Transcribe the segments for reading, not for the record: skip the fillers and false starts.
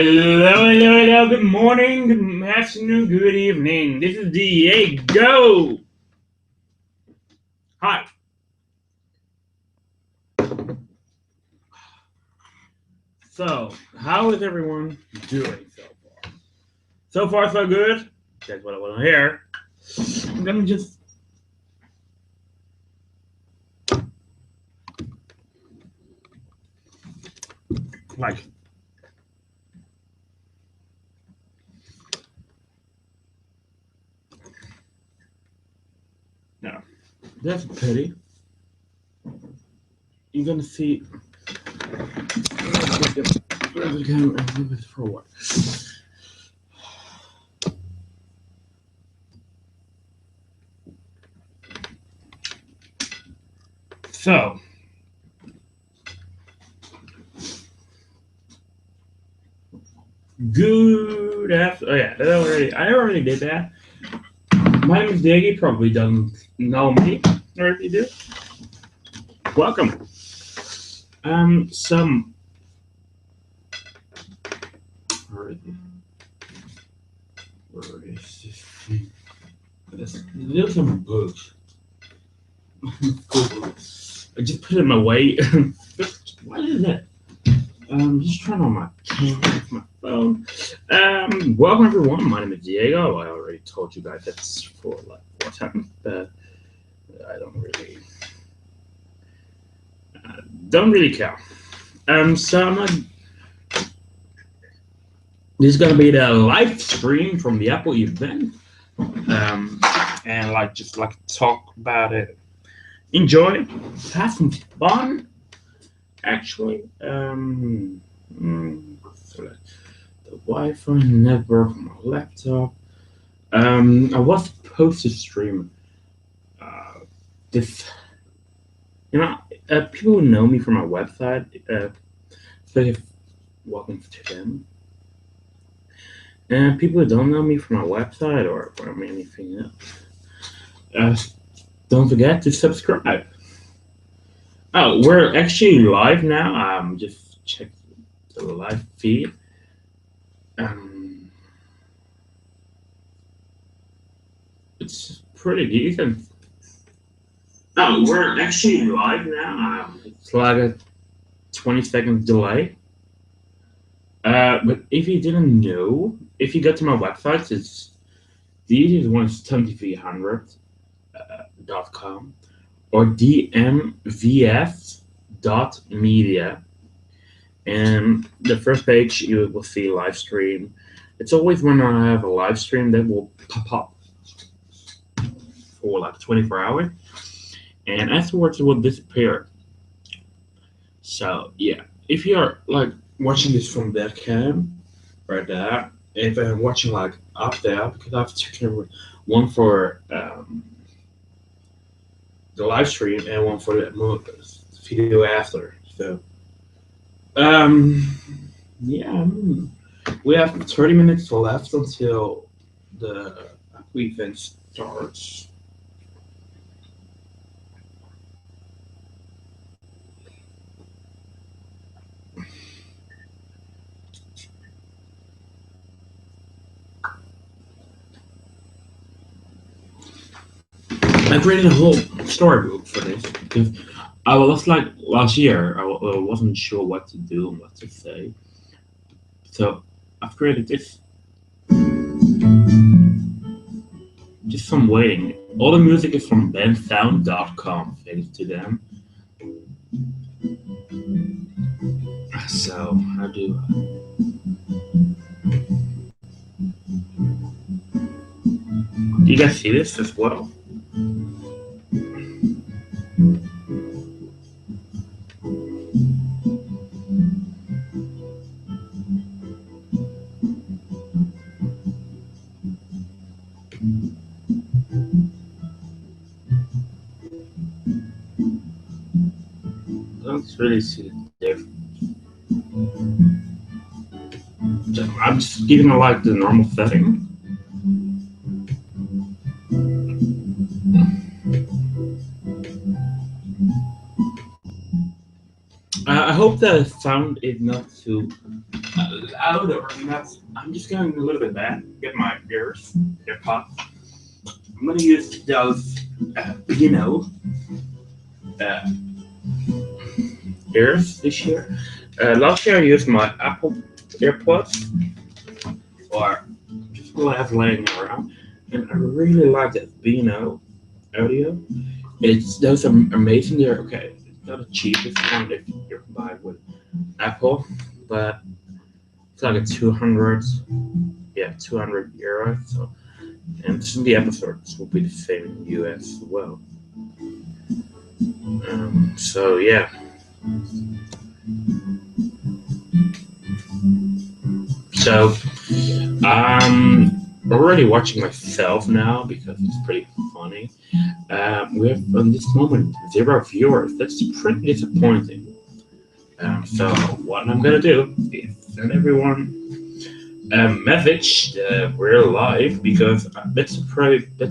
Hello, good morning, good afternoon, good evening. This is Diego. Hi. So, how is everyone doing so far? So far, so good. That's what I want to hear. I'm gonna just like no. That's petty. You're gonna see. For what? So, good after. Oh yeah, I already did that. My name is Diggy. Probably doesn't know me, or if you do, welcome. Some. Where is this thing? There's some books. Google. I just put it in my way. What is that? Just turn on my camera with my phone. Welcome everyone. My name is Diego. I already told you guys that's for like 4 times, but I don't really care. So I'm not. This is gonna be the live stream from the Apple event. Um, and like just like talk about it, enjoy, have some fun. Actually, select the Wi-Fi network on my laptop. I was supposed to stream this. You know, people who know me from my website, so welcome to them. And people who don't know me from my website or from anything else, uh, don't forget to subscribe. Oh, we're actually live now. Just check the live feed. Um, it's pretty decent. Oh, we're actually live now. It's like a 20 seconds delay. But if you didn't know, if you go to my website, it's the easiest one is 2300.com or dmvf.media. And the first page you will see live stream. It's always when I have a live stream that will pop up for like 24 hours, and afterwards it will disappear. So yeah, if you're like watching this from that cam right there, if I'm watching like up there, because I have two cameras, one for the live stream and one for the video after. So um, yeah, we have 30 minutes left until the event starts. I created a whole storybook for this because I was like last year. I wasn't sure what to do and what to say, so I've created this. Just some waiting. All the music is from bensound.com. Thanks to them. So how do you guys see this as well? Don't really see the difference. I'm just giving it like the normal setting. I hope the sound is not too loud or not. I'm just going a little bit back. Get my earpods. I'm gonna use those, uh, ears this year. Last year I used my Apple AirPods, or just left laying around, and I really like that Beano audio. It's those are amazing. They're okay. It's not the cheapest one if you're combined with Apple, but it's like a 200, yeah, 200 euros. So, and soon the episodes will be the same in the US as well. So yeah. So I'm already watching myself now because it's pretty funny. We have on this moment 0 viewers. That's pretty disappointing. So what I'm gonna do is send everyone a message that we're live because that's a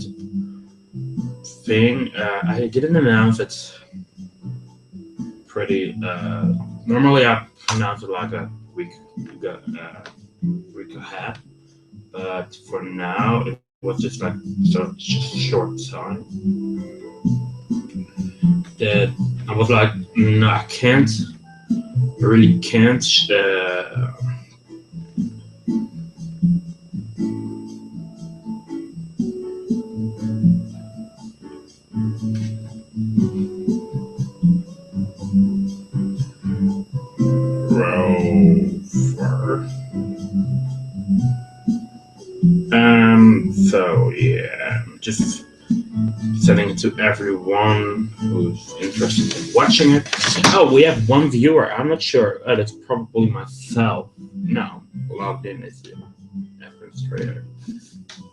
thing. I didn't announce it pretty. Normally I announce it like a week ahead, but for now it was just like just short time that I was like, no, I can't. I really can't. Rover. So yeah, just sending it to everyone who's interested in watching it. Oh, we have one viewer. I'm not sure. That's probably myself. No, logged in is the administrator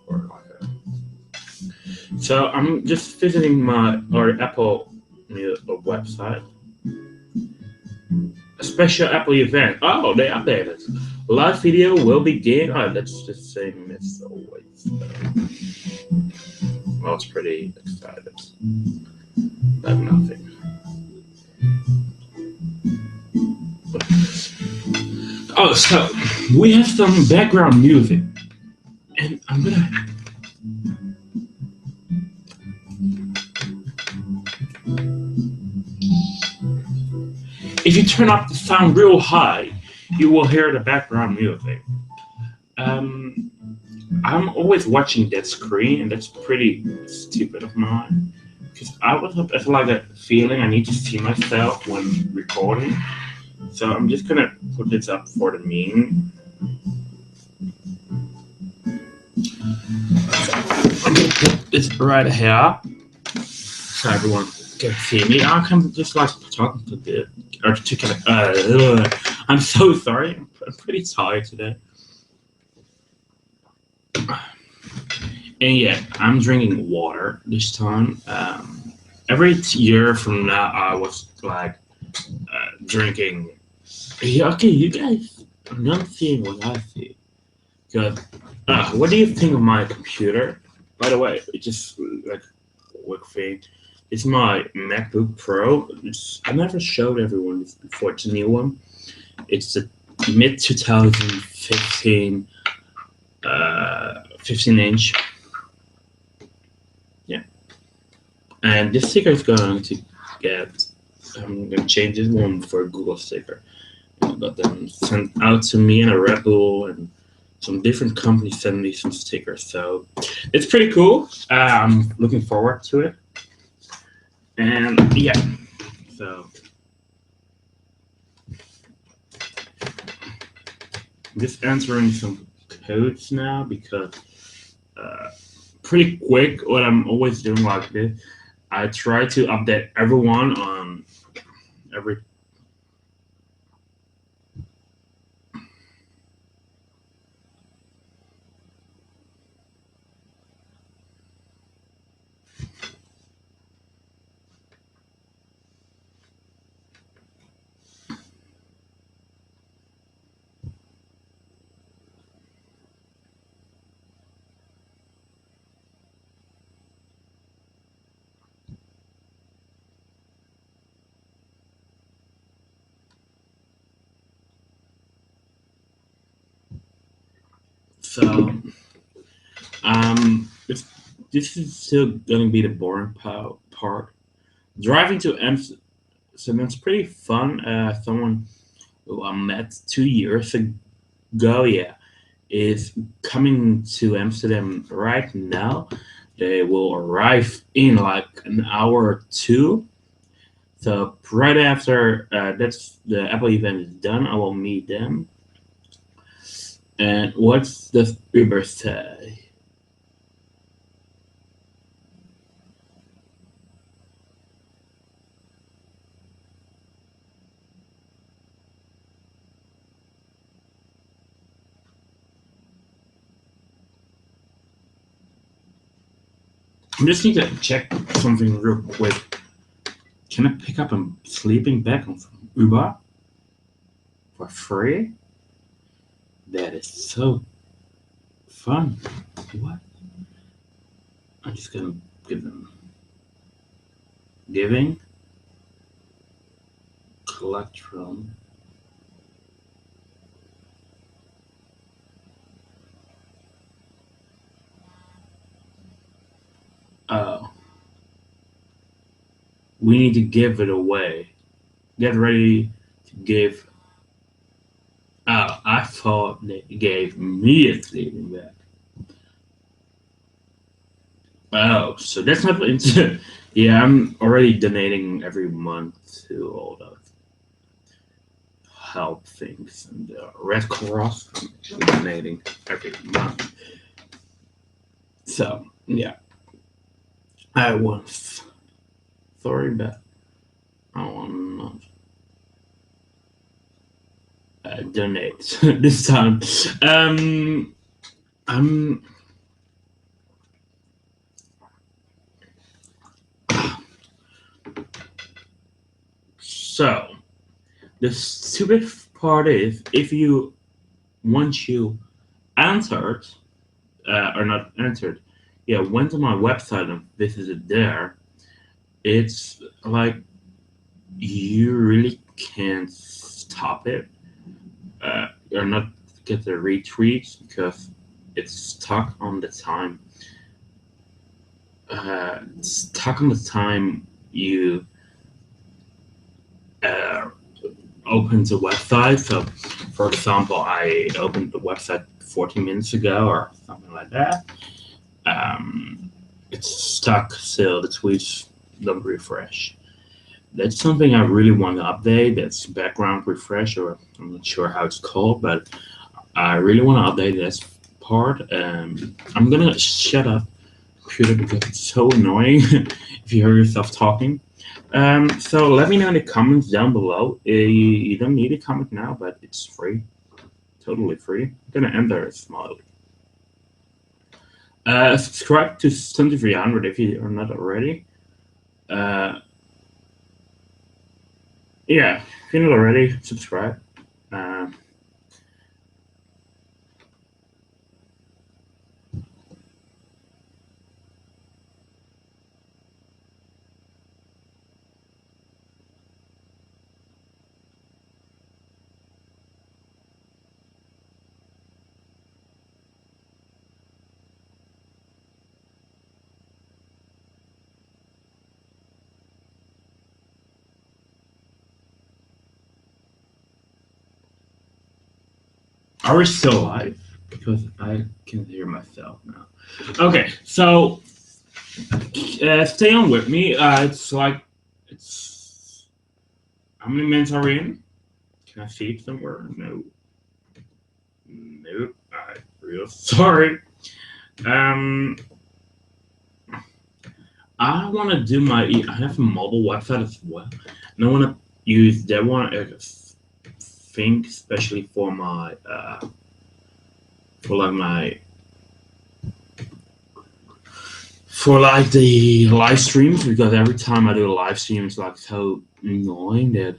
or like a. So I'm just visiting my or Apple website. A special Apple event. Oh, they updated. Live video will begin. Oh, that's the same as always. I was pretty excited. But nothing. Oh, so we have some background music, and I'm gonna. If you turn up the sound real high, you will hear the background music. Um, I'm always watching that screen, and that's pretty stupid of mine. Because I was up as like a feeling I need to see myself when recording. So I'm just gonna put this up for the meme. I'm gonna put this right here so everyone can see me. I'm just like talking to the or to I'm so sorry. I'm pretty tired today. And yeah, I'm drinking water this time. Every year from now, I was like drinking. Yeah, okay, you guys are not seeing what I see. Because, what do you think of my computer? By the way, it just like a quick thing. It's my MacBook Pro. I never showed everyone this before. It's a new one. It's a mid 2015 15-inch. Yeah, and this sticker is going to get. I'm gonna change this one for a Google sticker. I got them sent out to me and a Red Bull and some different companies send me some stickers. So it's pretty cool. I'm looking forward to it. And yeah, so I'm just answering some codes now because uh, pretty quick. What I'm always doing like this, I try to update everyone on every. So it's this is still gonna be the boring part. Driving to Amsterdam's pretty fun. Someone who I met 2 years ago, yeah, is coming to Amsterdam right now. They will arrive in like an hour or two. So right after that's the Apple event is done, I will meet them. And what's the Uber say? I just need to check something real quick. Can I pick up a sleeping bag on from Uber for free? That is so fun. What? I'm just gonna give them giving collectron. Oh, we need to give it away. Get ready to give. Oh, I thought they gave me a sleeping bag. Oh, so that's not. Yeah, I'm already donating every month to all the help things and the Red Cross. I'm actually donating every month. So yeah, I was sorry, but I will not donate this time. Um, I'm so the stupid part is if you once you answered or not entered, yeah, went to my website and visited there. It's like you really can't stop it or not get the retweets because it's stuck on the time you uh, open the website. So, for example, I opened the website 14 minutes ago or something like that. It's stuck still. The tweets don't refresh. That's something I really want to update. That's background refresh, or I'm not sure how it's called, but I really want to update this part. I'm gonna shut up, computer, because it's so annoying if you hear yourself talking. So let me know in the comments down below. You don't need a comment now, but it's free, totally free. I'm gonna end there small. Subscribe to Stunty 300 if you are not already. Uh, yeah, if you're not already, subscribe. Uh, are we still live? Because I can hear myself now. Okay, so stay on with me. It's like it's how many minutes are we in? Can I see it somewhere? No, nope. I'm real sorry. Um, I want to do my. I have a mobile website as well, and I want to use that one. I think, especially for my for like my for like the live streams because every time I do a live stream, it's like so annoying that.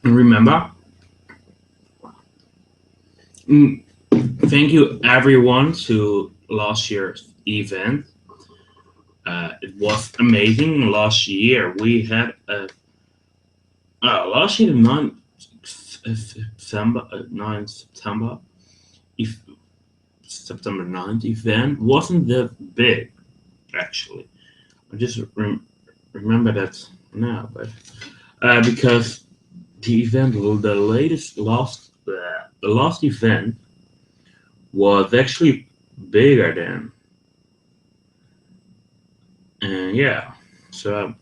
And remember, mm, thank you everyone to last year's event. It was amazing. Last year we had last year the 9th September 9th September if September 9th event wasn't that big actually. I just remember that now, but because the event, the latest the last event was actually bigger than, and yeah. So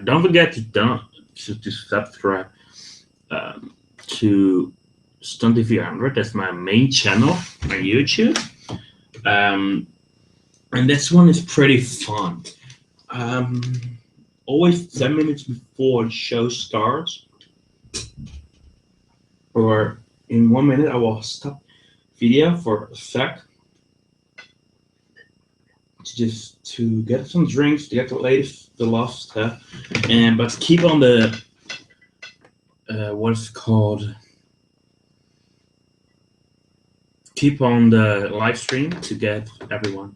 don't forget to subscribe to Stunt TV 100. That's my main channel on YouTube. Um, and this one is pretty fun. Um, Always 10 minutes before the show starts, or in 1 minute, I will stop video for a sec to get some drinks, to get the last stuff, and but keep on the what's called keep on the live stream to get everyone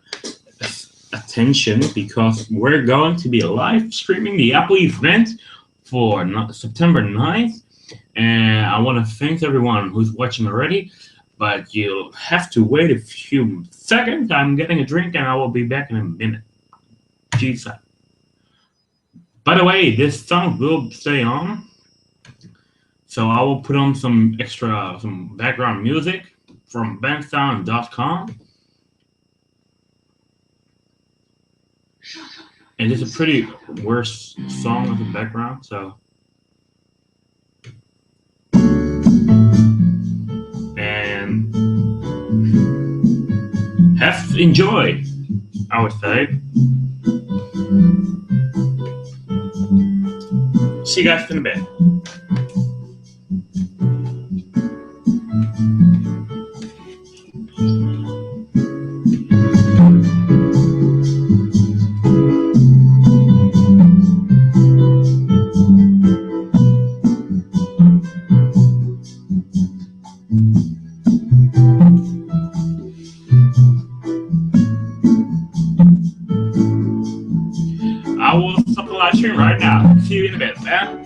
attention because we're going to be live streaming the Apple event for September 9th. And I want to thank everyone who's watching already, but you'll have to wait a few seconds. I'm getting a drink and I will be back in a minute. Jesus. By the way, this song will stay on, so I will put on some background music from bandsound.com. And it's a pretty worse song as a background, so. And enjoy, I would say. See you guys in a bit. I will stop the live stream right now. See you in a bit, man.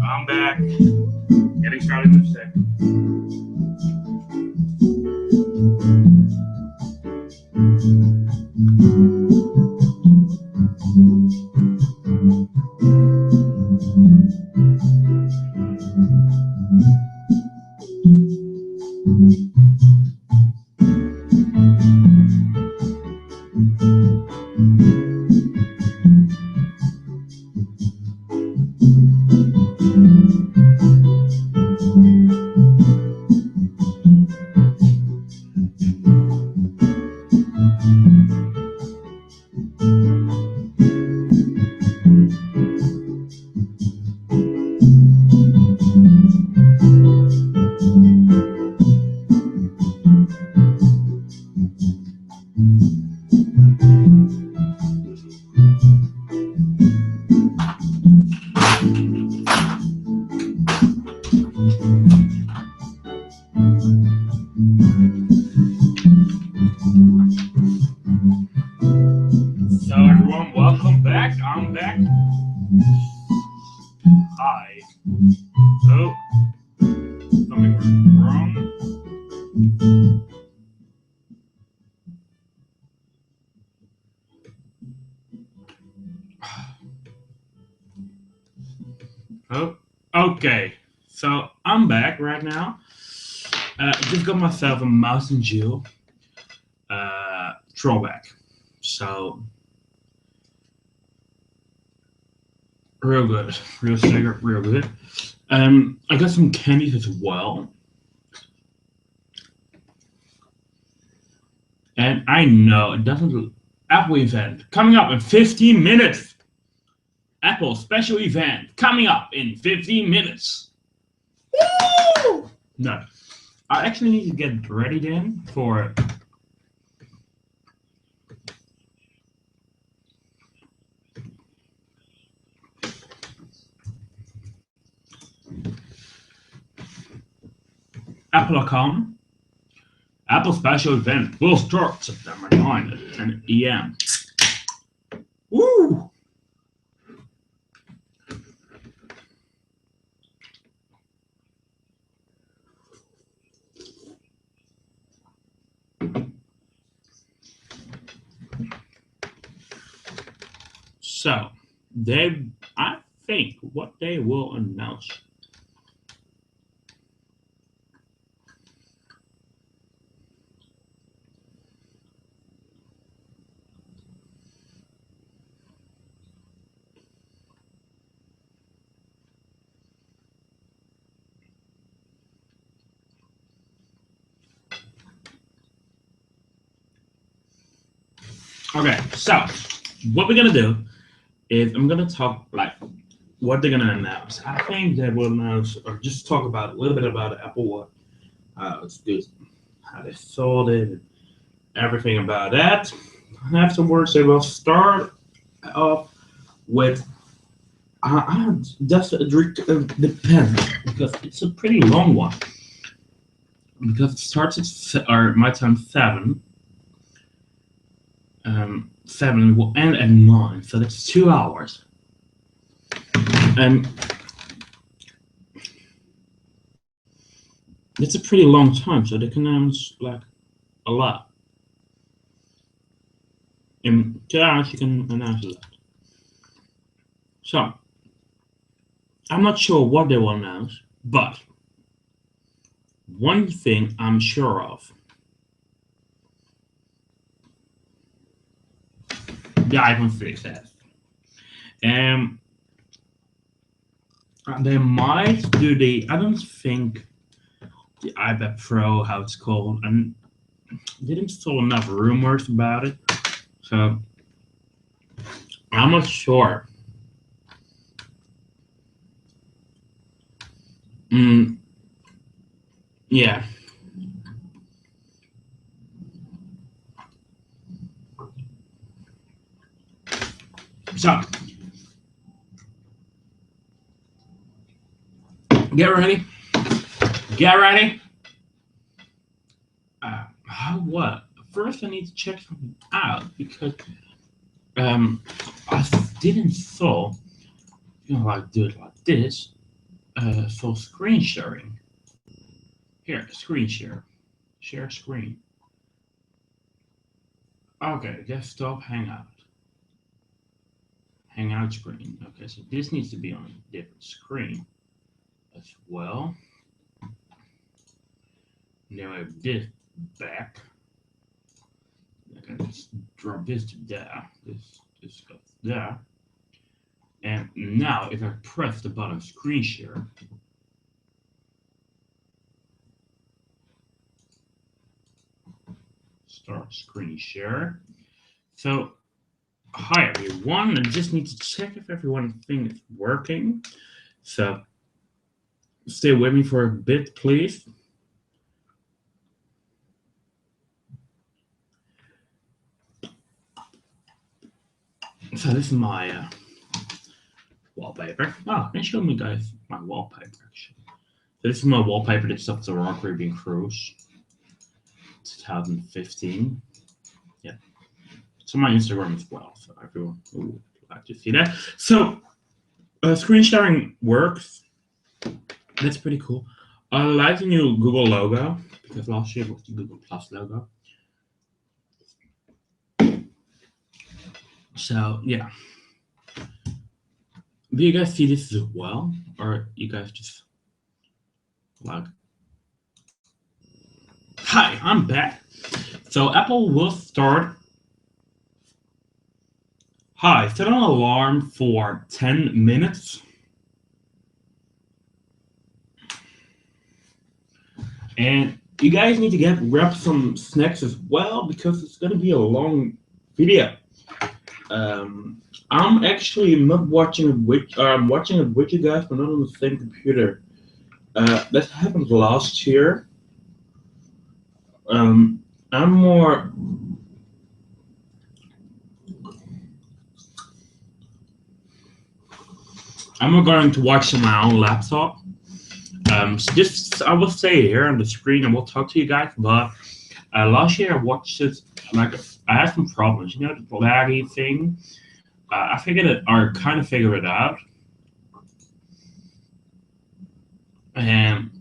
I'm back. Getting started in a sec. So everyone, welcome back. I'm back. Hi. Oh, something went wrong. Oh, okay. So I'm back right now. Just got myself a Mountain Dew throwback. So real good, real sugar, real good. I got some candies as well, and I know it doesn't. Apple event coming up in 15 minutes. Apple special event coming up in 15 minutes. Woo! No, I actually need to get ready then for. Apple.com. Apple special event will start September 9 at 10 a.m. Woo! So, I think what they will announce. Okay, so what we're gonna do is I'm gonna talk like what they're gonna announce. I think they will announce or just talk about a little bit about Apple what it's good, how they sold it, and everything about that. Afterwards, they will start off with just drink the pen because it's a pretty long one. Because it starts or my time 7. 7 will end at 9, so that's 2 hours. And it's a pretty long time, so they can announce like a lot. In 2 hours, you can announce a lot. So I'm not sure what they will announce, but one thing I'm sure of: the iPhone 6s. And they might do the. I don't think the iPad Pro, how it's called, and didn't saw enough rumors about it, so I'm not sure. Mm, yeah. So get ready. Get ready. How what? First, I need to check something out because I didn't saw like do it like this. For screen sharing. Here, screen share. Share screen. Okay, desktop hangout. Hangout screen. Okay, so this needs to be on a different screen as well. Now I have this back. I can just drop this to there. This goes there. And now if I press the button screen share, start screen share. So hi everyone, I just need to check if everyone thinks it's working. So stay with me for a bit, please. So this is my wallpaper. Oh, I can show you guys my wallpaper actually. This is my wallpaper that's up the Rock Caribbean Cruise 2015. Yeah. It's on my Instagram as well, so everyone who would like to see that. So, screen sharing works. That's pretty cool. I like the new Google logo because last year was the Google Plus logo. So, yeah. Do you guys see this as well? Or you guys just like, hi, I'm back. So Apple will start. Hi, set an alarm for 10 minutes. And you guys need to grab some snacks as well because it's gonna be a long video. I'm actually not watching it with I'm watching it with you guys, but not on the same computer. That happened last year. Um, I'm more. I'm going to watch on my own laptop. So just I will stay here on the screen and we'll talk to you guys. But last year I watched it like I had some problems, you know, the laggy thing. I figured it or kind of figured it out, and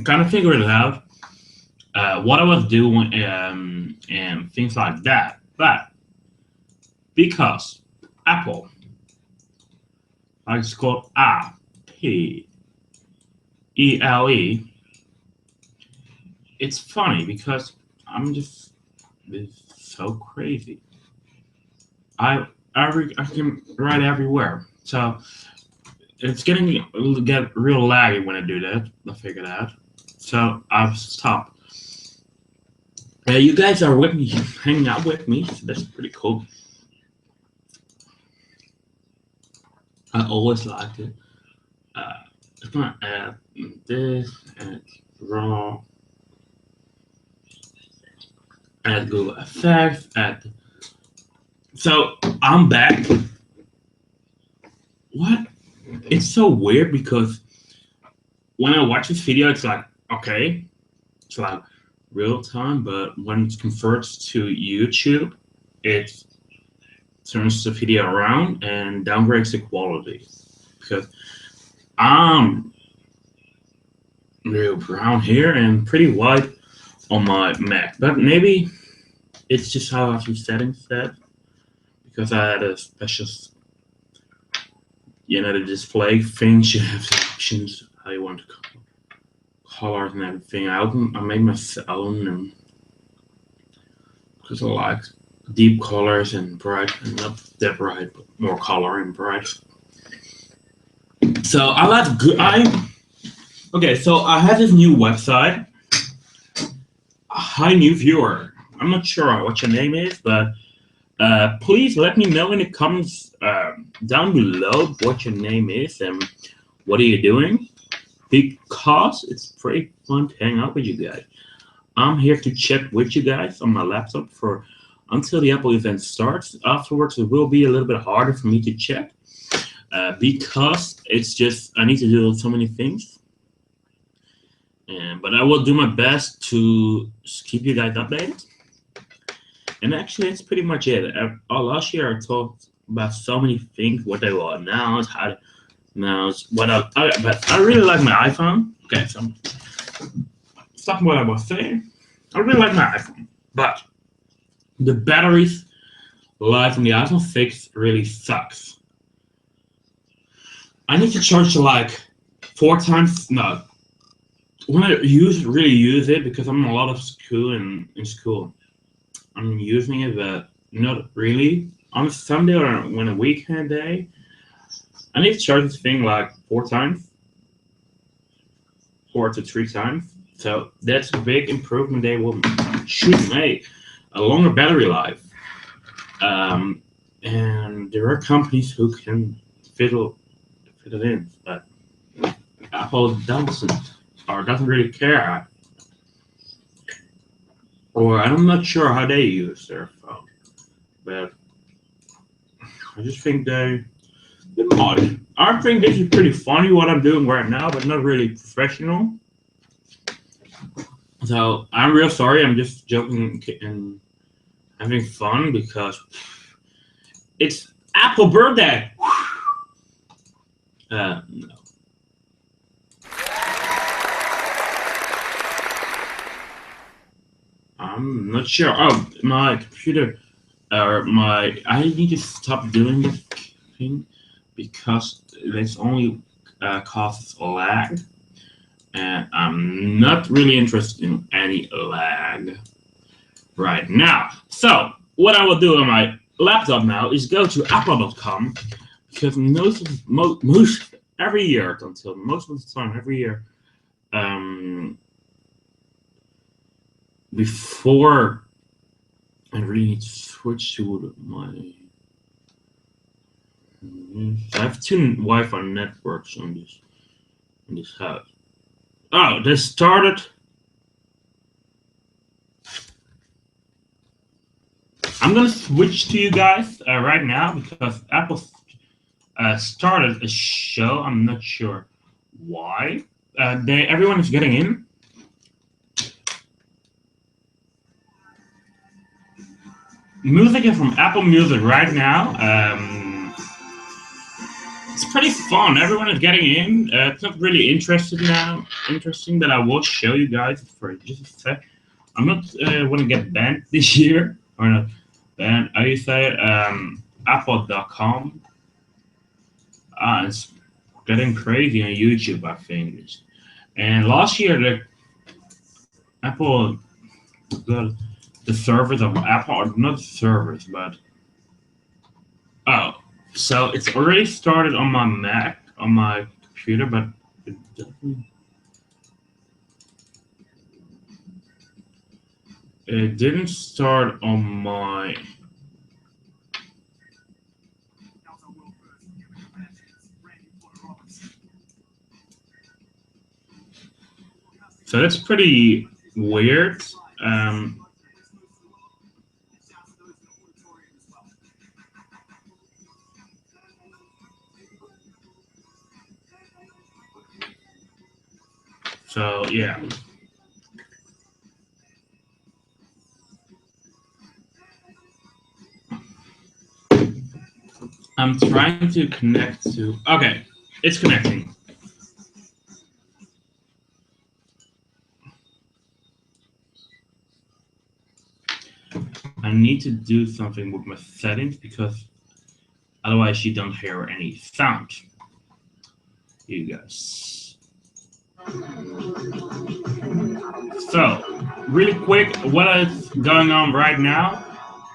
kind of figured it out. What I was doing and things like that. But because Apple, like it's called Apple, it's funny because I'm just it's so crazy. I can write everywhere, so it's get real laggy when I do that. I figured out, so I've stopped. You guys are with me, hanging out with me. So that's pretty cool. I always liked it. It's gonna add this, add raw, add Google Effects, add. So I'm back. What? It's so weird because when I watch this video, it's like okay, it's like real time, but when it converts to YouTube, it turns the video around and downgrades the quality because I'm real brown here and pretty white on my Mac. But maybe it's just how I have some settings set because I had a special, you know, the display thing should have some options how you want to colors and everything. I made my own because I like deep colors and bright, and not that bright, but more color and bright. So I like good. Okay. So I have this new website. Hi, new viewer. I'm not sure what your name is, but please let me know in the comments down below what your name is and what are you doing, because it's pretty fun to hang out with you guys. I'm here to chat with you guys on my laptop for until the Apple event starts. Afterwards, it will be a little bit harder for me to chat because it's just I need to do so many things. But I will do my best to keep you guys updated. And actually, that's pretty much it. Last year, I talked about so many things, what they will announce, how to announce, but I really like my iPhone. Okay, so stop what I was saying. I really like my iPhone, but the batteries life on the iPhone 6 really sucks. I need to charge like 4 times. No, when I really use it because I'm in a lot of school and in school. I'm using it, but not really. On a Sunday or when a weekend day, I need to charge this thing like 4 times, 4 to 3 times. So that's a big improvement they will should make a longer battery life. And there are companies who can fiddle put it in, but Apple doesn't or doesn't really care. Or I'm not sure how they use their phone, but I just think they might. I think this is pretty funny what I'm doing right now, but not really professional. So I'm real sorry. I'm just joking and having fun because it's Apple birthday. No. I'm not sure. Oh, my computer, or I need to stop doing this thing because this only causes lag, and I'm not really interested in any lag right now. So what I will do on my laptop now is go to apple.com because most every year until most of the time every year. Before I really need to switch to my. I have two Wi-Fi networks in this house. Oh, this started. I'm gonna switch to you guys right now because Apple started a show. I'm not sure why. Everyone is getting in. Music is from Apple Music right now. It's pretty fun. Everyone is getting in. It's not really interesting, but I will show you guys for just a sec. I'm not want to get banned this year or not banned. How you say it? Apple.com. It's getting crazy on YouTube, I think. And last year, the Apple got the servers of Apple, or not the servers, but so it's already started on my Mac, on my computer, but it doesn't. It didn't start on my. So that's pretty weird. So yeah. I'm trying to connect to. Okay, it's connecting. I need to do something with my settings because otherwise you don't hear any sound. You guys. So, really quick, what is going on right now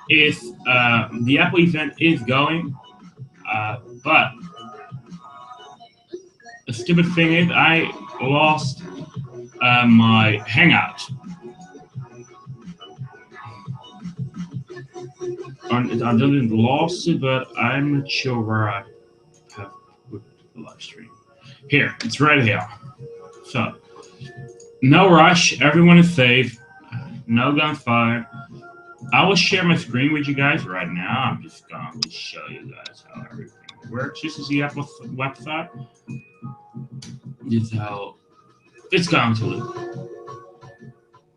is the Apple event is going, but the stupid thing is I lost my Hangout. I didn't lost it, but I'm not sure where I have put the live stream. Here, it's right here. So, no rush. Everyone is safe. No gunfire. I will share my screen with you guys right now. I'm just going to show you guys how everything works. This is the Apple website. This is how it's going to look.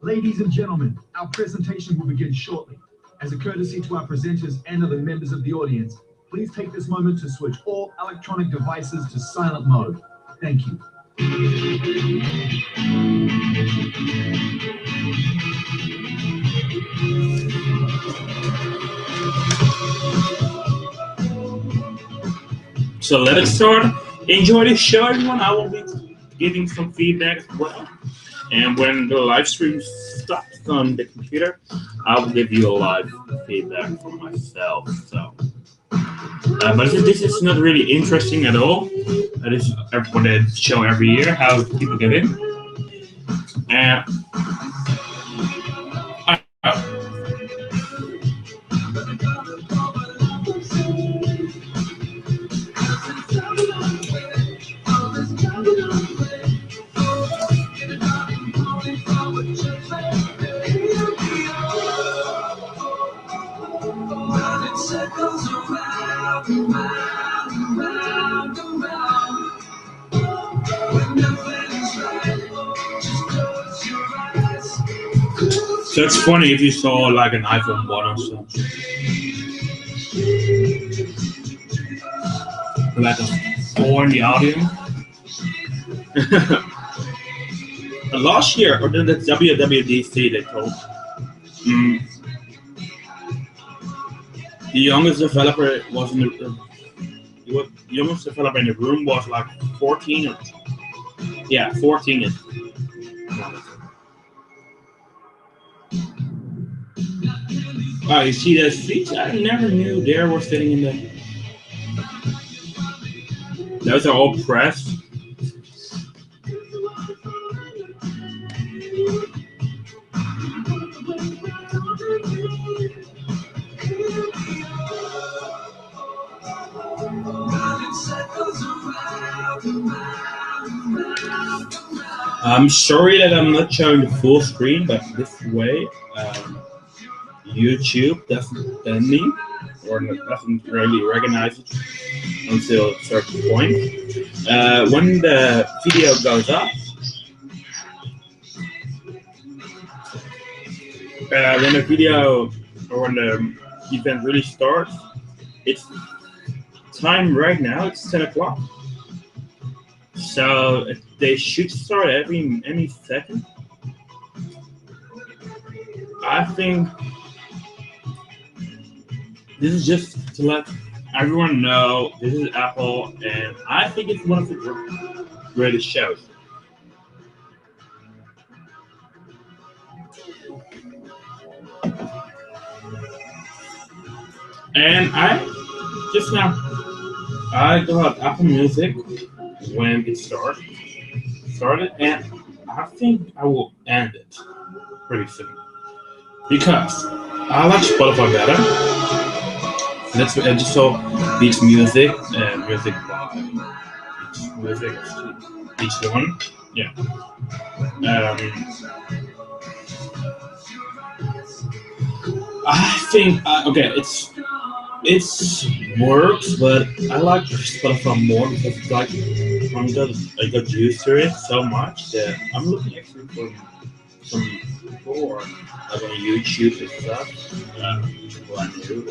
Ladies and gentlemen, our presentation will begin shortly. As a courtesy to our presenters and other members of the audience, please take this moment to switch all electronic devices to silent mode. Thank you. So let us start. Enjoy the show, everyone. I will be giving some feedback as well. And when the live stream stops on the computer, I will give you a live feedback from myself. So, but this is not really interesting at all. That is what they show every year, how people get in. And So it's funny if you saw like an iPhone 1 or something. Like a 4 in the audience. Last year, or the WWDC, they told the youngest developer was in the youngest developer in the room was like 14 or 14 is. Oh, you see the seats? I never knew there were sitting in the. Those are all pressed. I'm sorry that I'm not showing the full screen, but this way YouTube doesn't tell me or doesn't really recognize it until a certain point. When the video goes up, when the video or when the event really starts, it's time right now. It's 10 o'clock, so they should start any second. I think this is just to let everyone know this is Apple, and I think it's one of the greatest shows. And I got Apple Music when it started, and I think I will end it pretty soon because I like Spotify better. That's I just saw Beats Music and Music by each one. Yeah. I think okay, it's works, but I like Spotify more because it's like I got used to it so much that I'm looking actually for some people or like on YouTube and stuff. People I knew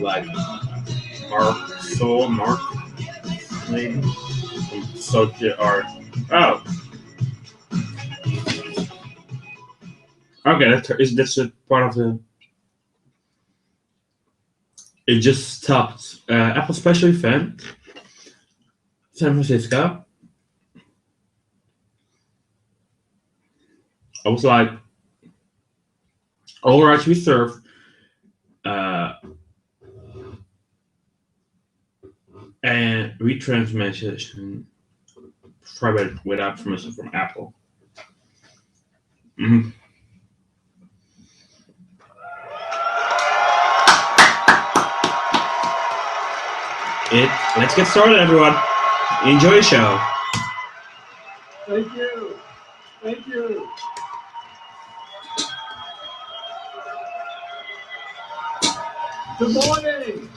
like Mark maybe Soja or okay, that's a part of the. It just stopped. Apple special event, San Francisco. I was like, all rights reserved. And retransmission private without permission from Apple. Mm-hmm. Let's get started, everyone. Enjoy the show. Thank you. Thank you. Good morning.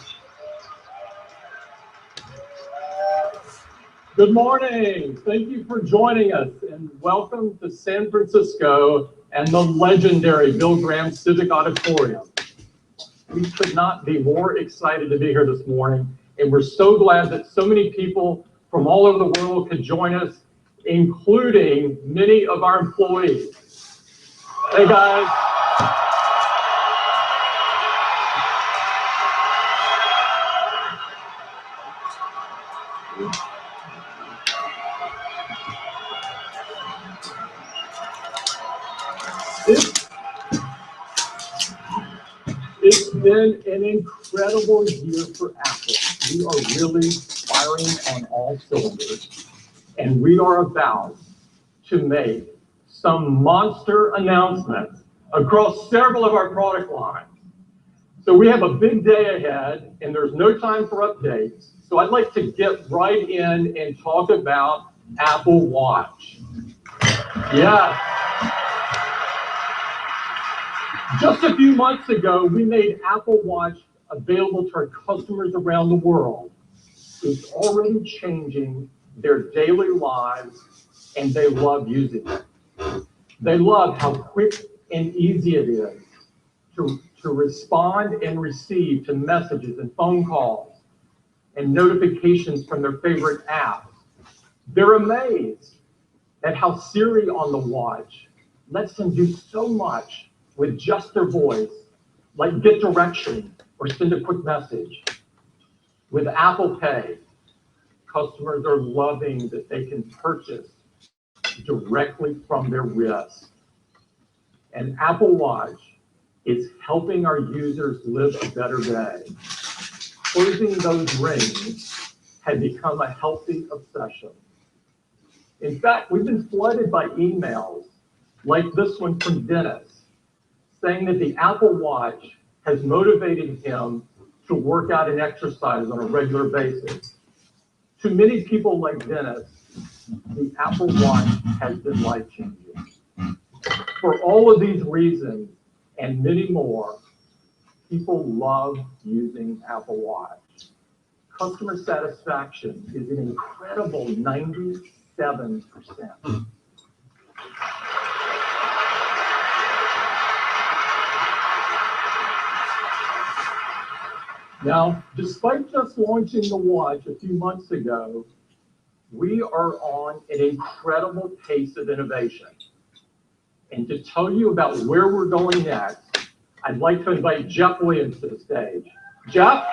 Good morning. Thank you for joining us and welcome to San Francisco and the legendary Bill Graham Civic Auditorium. We could not be more excited to be here this morning, and we're so glad that so many people from all over the world could join us, including many of our employees. Hey guys. It's been an incredible year for Apple. We are really firing on all cylinders, and we are about to make some monster announcements across several of our product lines. So we have a big day ahead, and there's no time for updates. So I'd like to get right in and talk about Apple Watch. Yeah. Just a few months ago, we made Apple Watch available to our customers around the world. It's already changing their daily lives, and they love using it. They love how quick and easy it is to respond and receive to messages and phone calls and notifications from their favorite apps. They're amazed at how Siri on the watch lets them do so much with just their voice, like get direction or send a quick message. With Apple Pay, customers are loving that they can purchase directly from their wrist. And Apple Watch is helping our users live a better day. Closing those rings had become a healthy obsession. In fact, we've been flooded by emails like this one from Dennis, saying that the Apple Watch has motivated him to work out and exercise on a regular basis. To many people like Dennis, the Apple Watch has been life-changing. For all of these reasons and many more, people love using Apple Watch. Customer satisfaction is an incredible 97%. Now, despite just launching the watch a few months ago, we are on an incredible pace of innovation. And to tell you about where we're going next, I'd like to invite Jeff Williams to the stage. Jeff?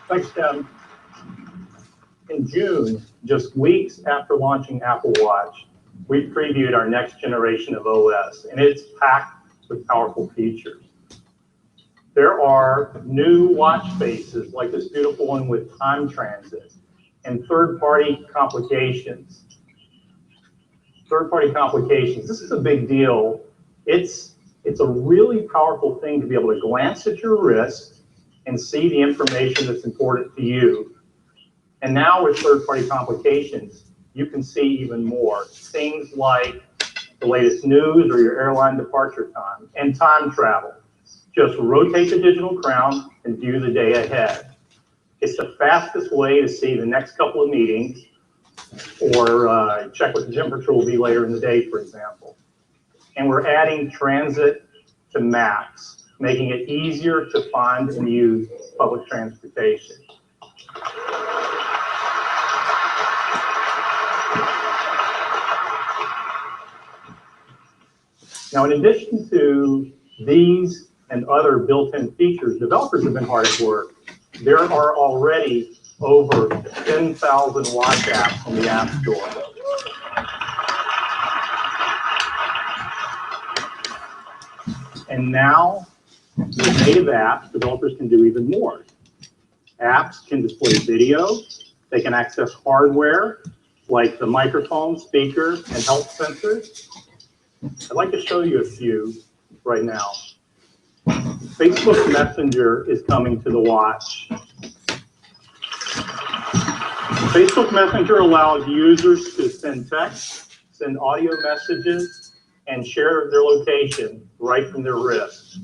Thanks, Tim. In June, just weeks after launching Apple Watch, we previewed our next generation of OS, and it's packed with powerful features. There are new watch faces, like this beautiful one with time transit, and third-party complications. Third-party complications, this is a big deal. It's a really powerful thing to be able to glance at your wrist and see the information that's important to you. And now with third-party complications, you can see even more. Things like the latest news or your airline departure time and time travel. Just rotate the digital crown and view the day ahead. It's the fastest way to see the next couple of meetings or check what the temperature will be later in the day, for example. And we're adding transit to maps, making it easier to find and use public transportation. Now, in addition to these and other built-in features, developers have been hard at work. There are already over 10,000 watch apps on the App Store. And now, with native apps, developers can do even more. Apps can display video. They can access hardware, like the microphone, speaker, and health sensors. I'd like to show you a few right now. Facebook Messenger is coming to the watch. Facebook Messenger allows users to send text, send audio messages, and share their location right from their wrist.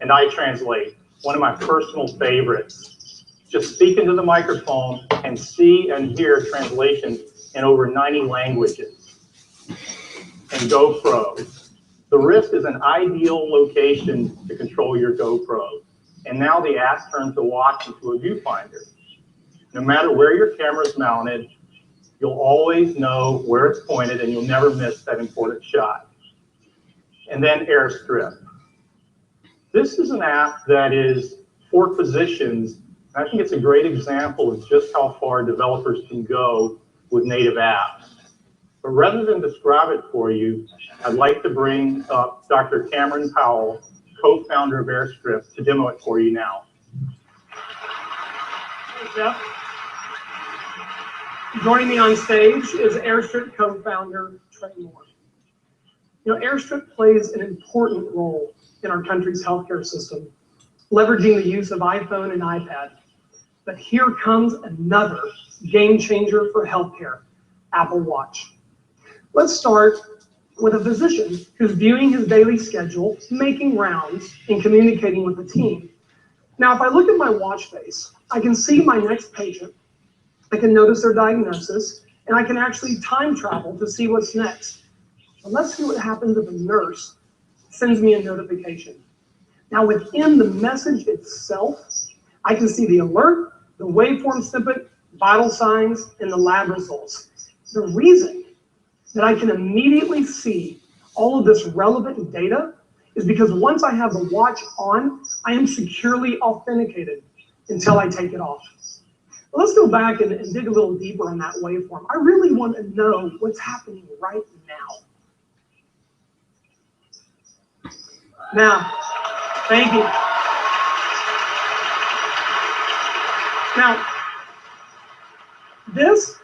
And iTranslate, one of my personal favorites. Just speak into the microphone and see and hear translation in over 90 languages. And GoPro. The wrist is an ideal location to control your GoPro. And now the app turns the watch into a viewfinder. No matter where your camera is mounted, you'll always know where it's pointed and you'll never miss that important shot. And then AirStrip. This is an app that is for physicians. And I think it's a great example of just how far developers can go with native apps. But rather than describe it for you, I'd like to bring up Dr. Cameron Powell, co-founder of AirStrip, to demo it for you now. Hey, Jeff. Joining me on stage is AirStrip co-founder Trey Moore. You know, AirStrip plays an important role in our country's healthcare system, leveraging the use of iPhone and iPad. But here comes another game changer for healthcare, Apple Watch. Let's start with a physician who's viewing his daily schedule, making rounds, and communicating with the team. Now, if I look at my watch face, I can see my next patient, I can notice their diagnosis, and I can actually time travel to see what's next. So let's see what happens if a nurse sends me a notification. Now, within the message itself, I can see the alert, the waveform snippet, vital signs, and the lab results. The reason that I can immediately see all of this relevant data is because once I have the watch on, I am securely authenticated until I take it off. But let's go back and dig a little deeper on that waveform. I really want to know what's happening right now. Now, thank you. Now, this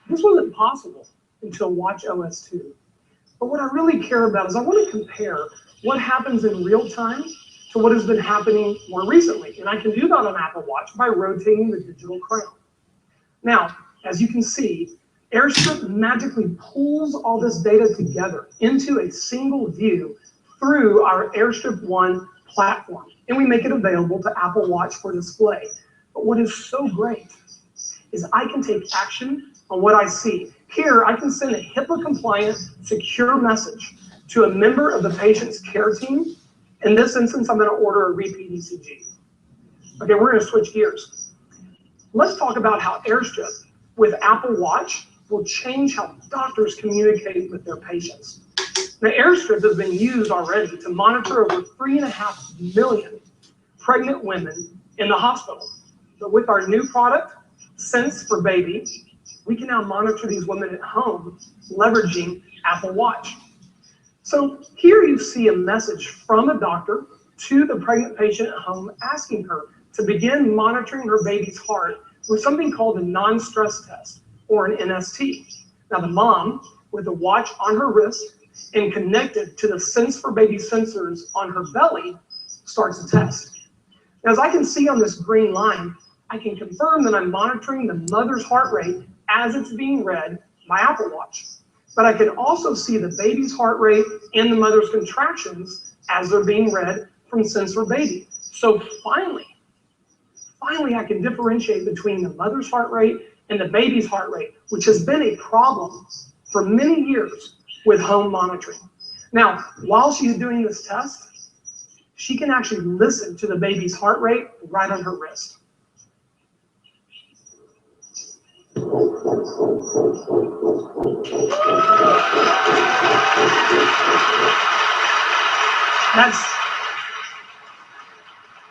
wasn't possible until watchOS 2. But what I really care about is I want to compare what happens in real time to what has been happening more recently. And I can do that on Apple Watch by rotating the digital crown. Now, as you can see, Airstrip magically pulls all this data together into a single view through our Airstrip One platform. And we make it available to Apple Watch for display. But what is so great is I can take action on what I see. Here, I can send a HIPAA-compliant, secure message to a member of the patient's care team. In this instance, I'm going to order a repeat ECG. Okay, we're going to switch gears. Let's talk about how Airstrip with Apple Watch will change how doctors communicate with their patients. Now, Airstrip has been used already to monitor over 3.5 million pregnant women in the hospital. But with our new product, Sense for Baby, we can now monitor these women at home leveraging Apple Watch. So here you see a message from a doctor to the pregnant patient at home asking her to begin monitoring her baby's heart with something called a non-stress test, or an NST. Now the mom, with the watch on her wrist and connected to the Sense for Baby sensors on her belly, starts the test. Now, as I can see on this green line, I can confirm that I'm monitoring the mother's heart rate as it's being read by Apple Watch. But I can also see the baby's heart rate and the mother's contractions as they're being read from Sense for Baby. So finally, I can differentiate between the mother's heart rate and the baby's heart rate, which has been a problem for many years with home monitoring. Now, while she's doing this test, she can actually listen to the baby's heart rate right on her wrist.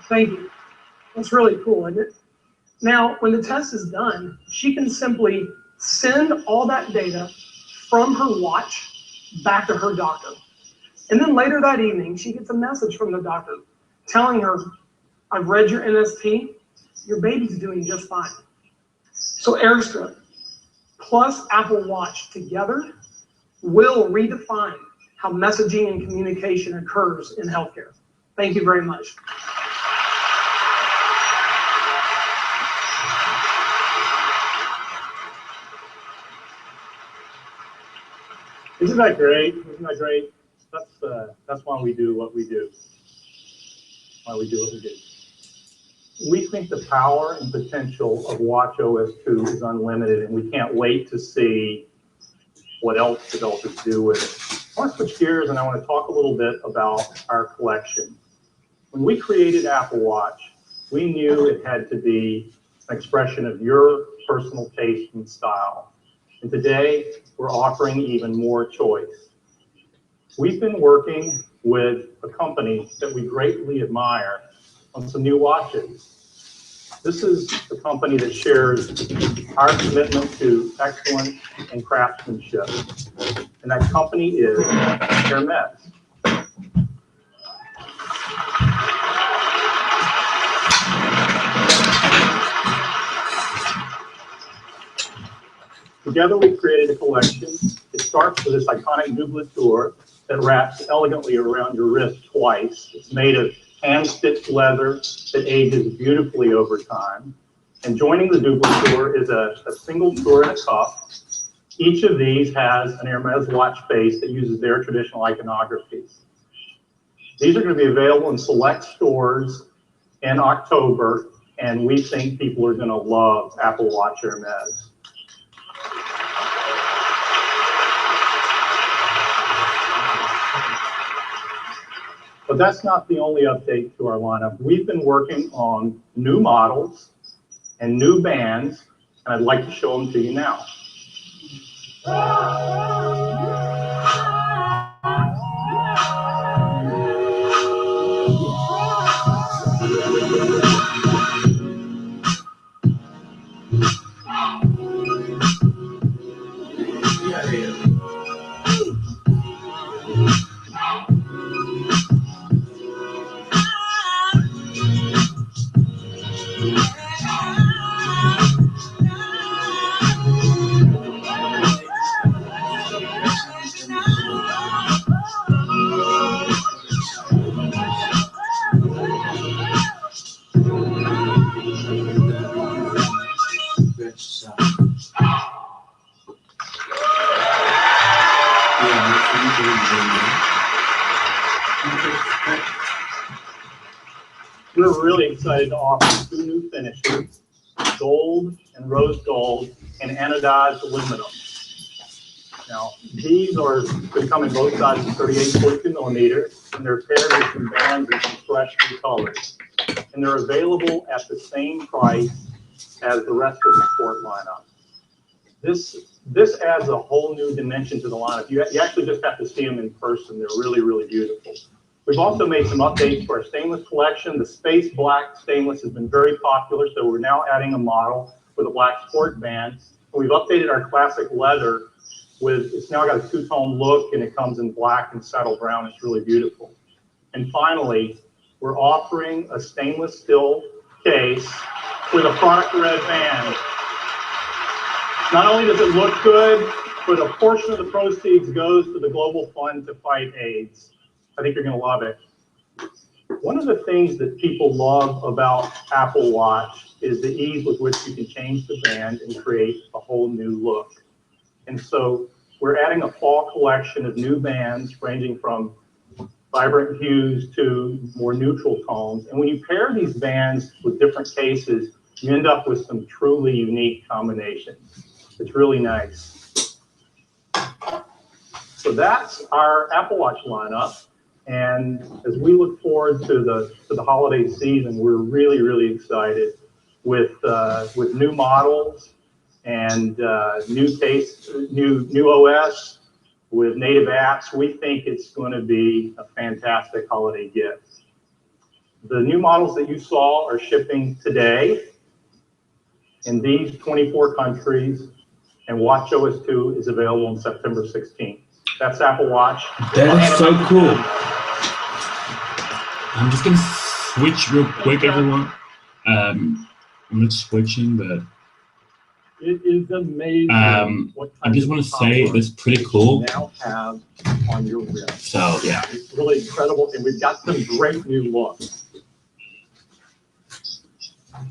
Thank you. That's really cool, isn't it? Now, when the test is done, she can simply send all that data from her watch back to her doctor. And then later that evening, she gets a message from the doctor telling her, I've read your NST, your baby's doing just fine. So Airstrip plus Apple Watch together will redefine how messaging and communication occurs in healthcare. Thank you very much. Isn't that great? Isn't that great? That's why we do what we do. Why we do what we do. We think the power and potential of watchOS 2 is unlimited, and we can't wait to see what else developers do with it. I want to switch gears, and I want to talk a little bit about our collection. When we created Apple Watch, we knew it had to be an expression of your personal taste and style. And today, we're offering even more choice. We've been working with a company that we greatly admire on some new watches. This is a company that shares our commitment to excellence and craftsmanship. And that company is Hermes. Together we created a collection. It starts with this iconic doubleture that wraps elegantly around your wrist twice. It's made of hand-stitched leather that ages beautifully over time. And joining the doubleture is a single tour and a cuff. Each of these has an Hermes watch face that uses their traditional iconography. These are going to be available in select stores in October, and we think people are going to love Apple Watch Hermes. But that's not the only update to our lineup. We've been working on new models and new bands, and I'd like to show them to you now. We're really excited to offer two new finishes, gold and rose gold and anodized aluminum. Now, these are they come in both sizes, 38 and 42 millimeters, and they're paired with some bands and some fresh new colors. And they're available at the same price as the rest of the sport lineup. This adds a whole new dimension to the lineup. You actually just have to see them in person. They're really, really beautiful. We've also made some updates to our stainless collection. The Space Black stainless has been very popular, so we're now adding a model with a black sport band. And we've updated our classic leather with, it's now got a two-tone look, and it comes in black and saddle brown. It's really beautiful. And finally, we're offering a stainless steel case with a product red band. Not only does it look good, but a portion of the proceeds goes to the Global Fund to Fight AIDS. I think you're going to love it. One of the things that people love about Apple Watch is the ease with which you can change the band and create a whole new look. And so we're adding a fall collection of new bands ranging from vibrant hues to more neutral tones. And when you pair these bands with different cases, you end up with some truly unique combinations. It's really nice. So that's our Apple Watch lineup. And as we look forward to the holiday season, we're really, really excited with new models and new taste, new OS with native apps. We think it's going to be a fantastic holiday gift. The new models that you saw are shipping today in these 24 countries, and watchOS 2 is available on September 16th. That's Apple Watch. That is so cool. I'm just gonna switch real quick, everyone. I'm not switching, but It is amazing. What I just want to say that's pretty cool. you now have on your wrist. So yeah, It's really incredible, and we've got some great new looks.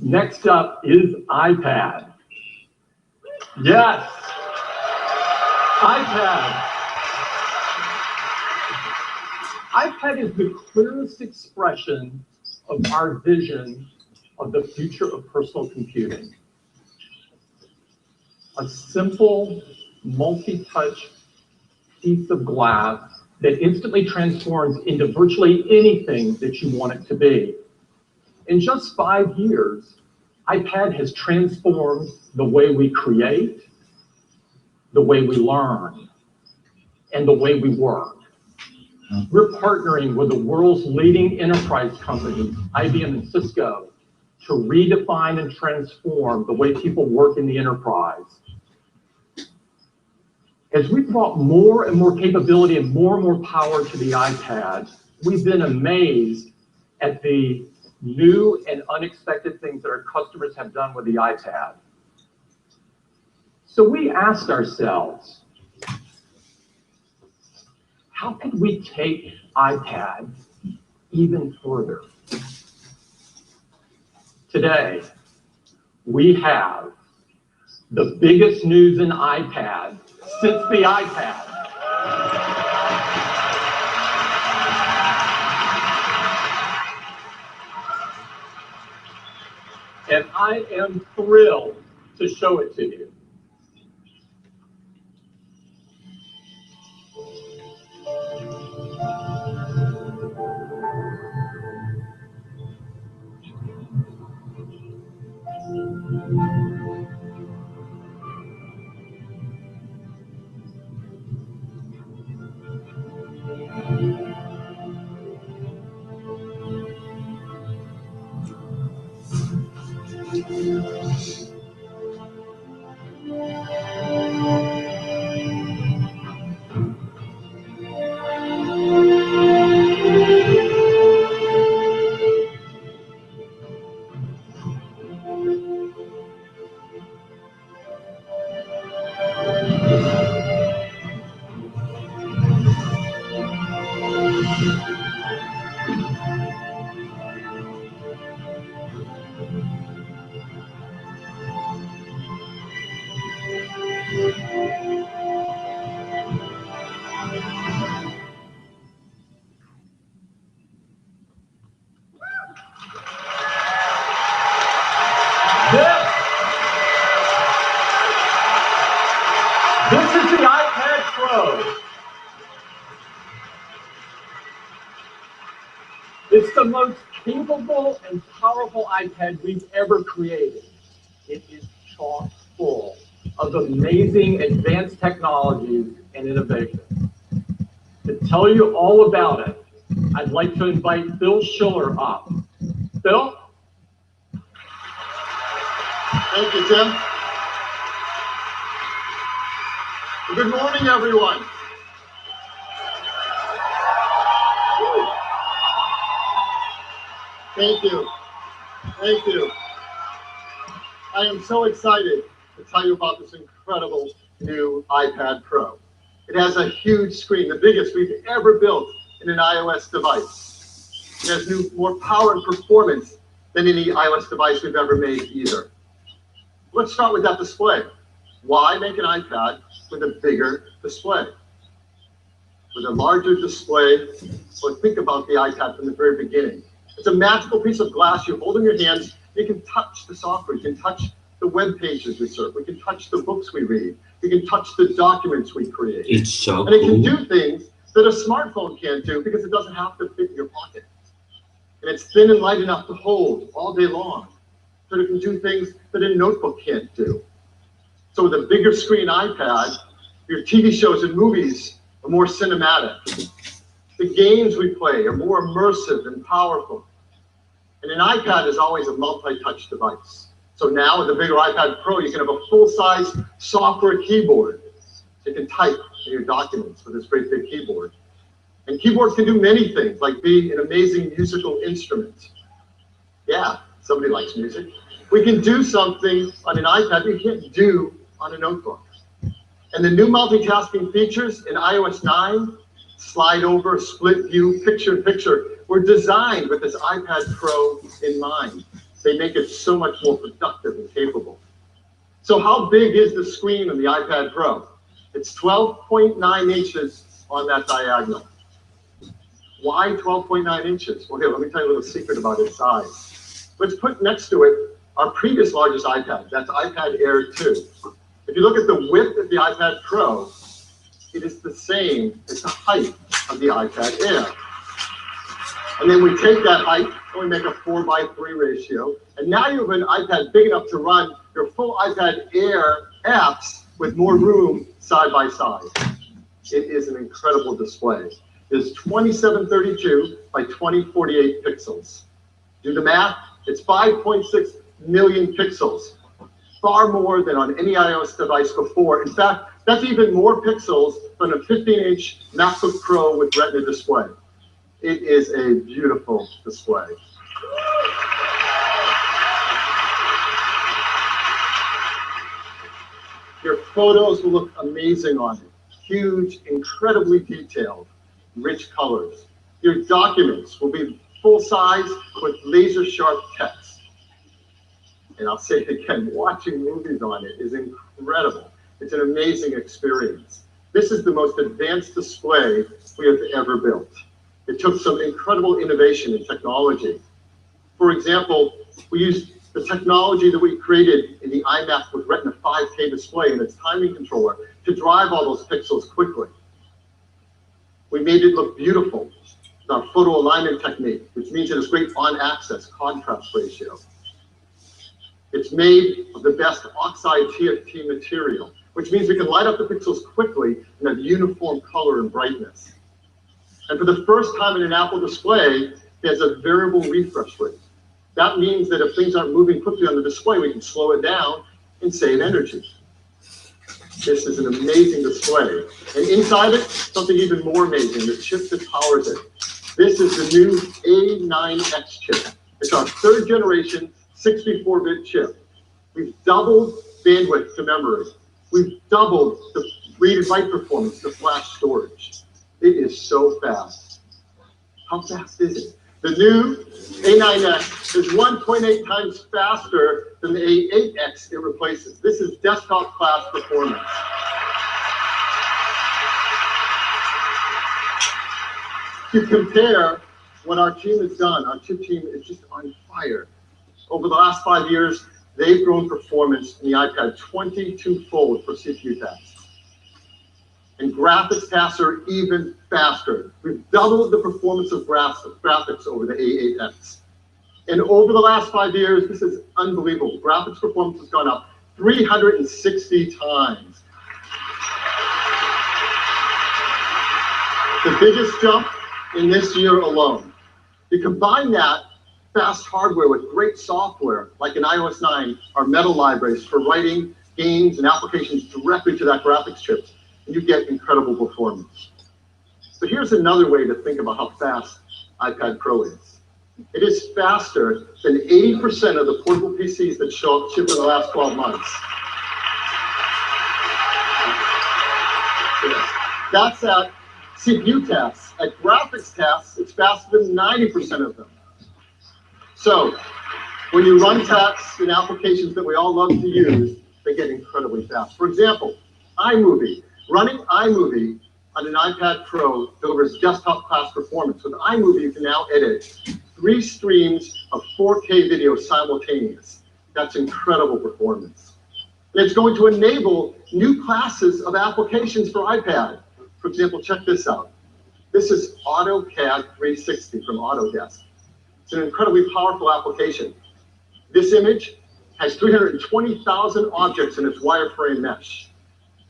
Next up is iPad. Yes, iPad. iPad is the clearest expression of our vision of the future of personal computing. A simple, multi-touch piece of glass that instantly transforms into virtually anything that you want it to be. In just 5 years, iPad has transformed the way we create, the way we learn, and the way we work. We're partnering with the world's leading enterprise companies, IBM and Cisco, to redefine and transform the way people work in the enterprise. As we've brought more and more capability and more power to the iPad, we've been amazed at the new and unexpected things that our customers have done with the iPad. So we asked ourselves, how could we take iPad even further? Today, we have the biggest news in iPad since the iPad. and I am thrilled to show it to you. This is the iPad Pro. It's the most capable and powerful iPad we've ever created. It is chock full of amazing advanced technologies and innovation. To tell you all about it, I'd like to invite Phil Schiller up. Phil? Thank you, Tim. Good morning, everyone. Thank you. Thank you. I am so excited to tell you about this incredible new iPad Pro. It has a huge screen, the biggest we've ever built in an iOS device. It has more power and performance than any iOS device we've ever made either. Let's start with that display. Why make an iPad with a bigger display? With a larger display, well, think about the iPad from the very beginning. It's a magical piece of glass you hold in your hands. You can touch the software. You can touch the web pages we serve. We can touch the books we read. We can touch the documents we create. It's so And it can cool. do things that a smartphone can't do because it doesn't have to fit in your pocket. And it's thin and light enough to hold all day long. So it can do things that a notebook can't do. So with a bigger screen iPad, your TV shows and movies are more cinematic. The games we play are more immersive and powerful. And an iPad is always a multi-touch device. So now with the bigger iPad Pro, you can have a full-size software keyboard. So you can type in your documents with this great big keyboard. And keyboards can do many things, like be an amazing musical instrument. Yeah, somebody likes music. We can do something on an iPad we can't do on a notebook. And the new multitasking features in iOS 9, slide over, split view, picture in picture, were designed with this iPad Pro in mind. They make it so much more productive and capable. So how big is the screen on the iPad Pro? It's 12.9 inches on that diagonal. Why 12.9 inches? Well, here, let me tell you a little secret about its size. Let's put next to it our previous largest iPad. That's iPad Air 2. If you look at the width of the iPad Pro, it is the same as the height of the iPad Air. And then we take that height and we make a 4:3 ratio. And now you have an iPad big enough to run your full iPad Air apps with more room side by side. It is an incredible display. It's 2732 by 2048 pixels. Do the math, it's 5.6 million pixels, far more than on any iOS device before. In fact, that's even more pixels than a 15-inch MacBook Pro with Retina display. It is a beautiful display. Your photos will look amazing on it. Huge, incredibly detailed, rich colors. Your documents will be full size with laser sharp text. And I'll say it again, watching movies on it is incredible. It's an amazing experience. This is the most advanced display we have ever built. It took some incredible innovation in technology. For example, we used The technology that we created in the iMac with Retina 5K display and its timing controller to drive all those pixels quickly. We made it look beautiful with our photo alignment technique, which means it has great on-axis contrast ratio. It's made of the best oxide TFT material, which means we can light up the pixels quickly and have uniform color and brightness. And for the first time in an Apple display, there's a variable refresh rate. That means that if things aren't moving quickly on the display, we can slow it down and save energy. This is an amazing display. And inside it, something even more amazing, the chip that powers it. This is the new A9X chip. It's our third generation 64-bit chip. We've doubled bandwidth to memory. We've doubled the read and write performance to flash storage. It is so fast. How fast is it? The new A9X is 1.8 times faster than the A8X it replaces. This is desktop class performance. To compare what our team has done, our chip team is just on fire. Over the last 5 years, they've grown performance in the iPad 22-fold for CPU tasks. And graphics tasks are even faster. We've doubled the performance of graphics over the A8X. And over the last 5 years, this is unbelievable. Graphics performance has gone up 360 times. The biggest jump in this year alone. You combine that fast hardware with great software, like in iOS 9, our Metal libraries for writing games and applications directly to that graphics chip, and you get incredible performance. But here's another way to think about how fast iPad Pro is. It is faster than 80% of the portable PCs that shipped in the last 12 months. That's at CPU tasks. At graphics tasks, it's faster than 90% of them. So when you run tasks and applications that we all love to use, they get incredibly fast. For example, iMovie. Running iMovie on an iPad Pro delivers desktop class performance. With iMovie, you can now edit 3 streams of 4K video simultaneous. That's incredible performance. And it's going to enable new classes of applications for iPad. For example, check this out. This is AutoCAD 360 from Autodesk. It's an incredibly powerful application. This image has 320,000 objects in its wireframe mesh.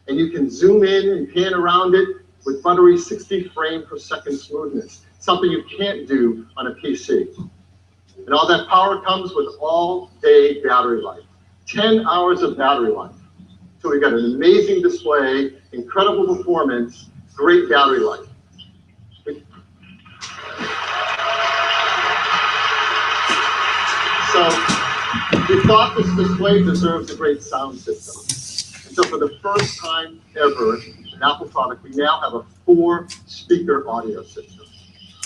And you can zoom in and pan around it with buttery 60 frame per second smoothness, something you can't do on a PC. And all that power comes with all-day battery life, 10 hours of battery life. So we've got an amazing display, incredible performance, great battery life. So we thought this display deserves a great sound system. So for the first time ever in an Apple product, we now have a 4-speaker audio system.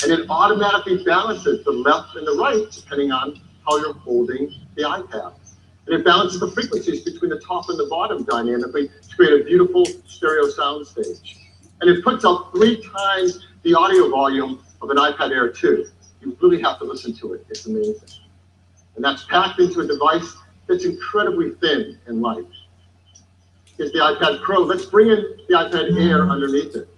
And it automatically balances the left and the right depending on how you're holding the iPad. And it balances the frequencies between the top and the bottom dynamically to create a beautiful stereo sound stage. And it puts out 3 times the audio volume of an iPad Air 2. You really have to listen to it. It's amazing. And that's packed into a device that's incredibly thin and light. Is the iPad Pro. Let's bring in the iPad Air underneath it.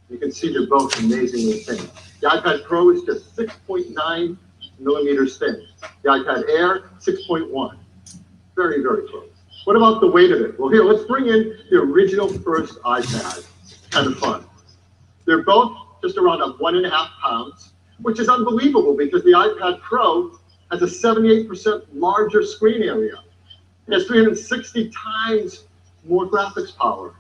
You can see they're both amazingly thin. The iPad Pro is just 6.9 millimeters thin. The iPad Air, 6.1. Very, very close. What about the weight of it? Well, here, let's bring in the original first iPad. Kind of fun. They're both just around 1.5 pounds, which is unbelievable because the iPad Pro has a 78% larger screen area. It has 360 times more graphics power.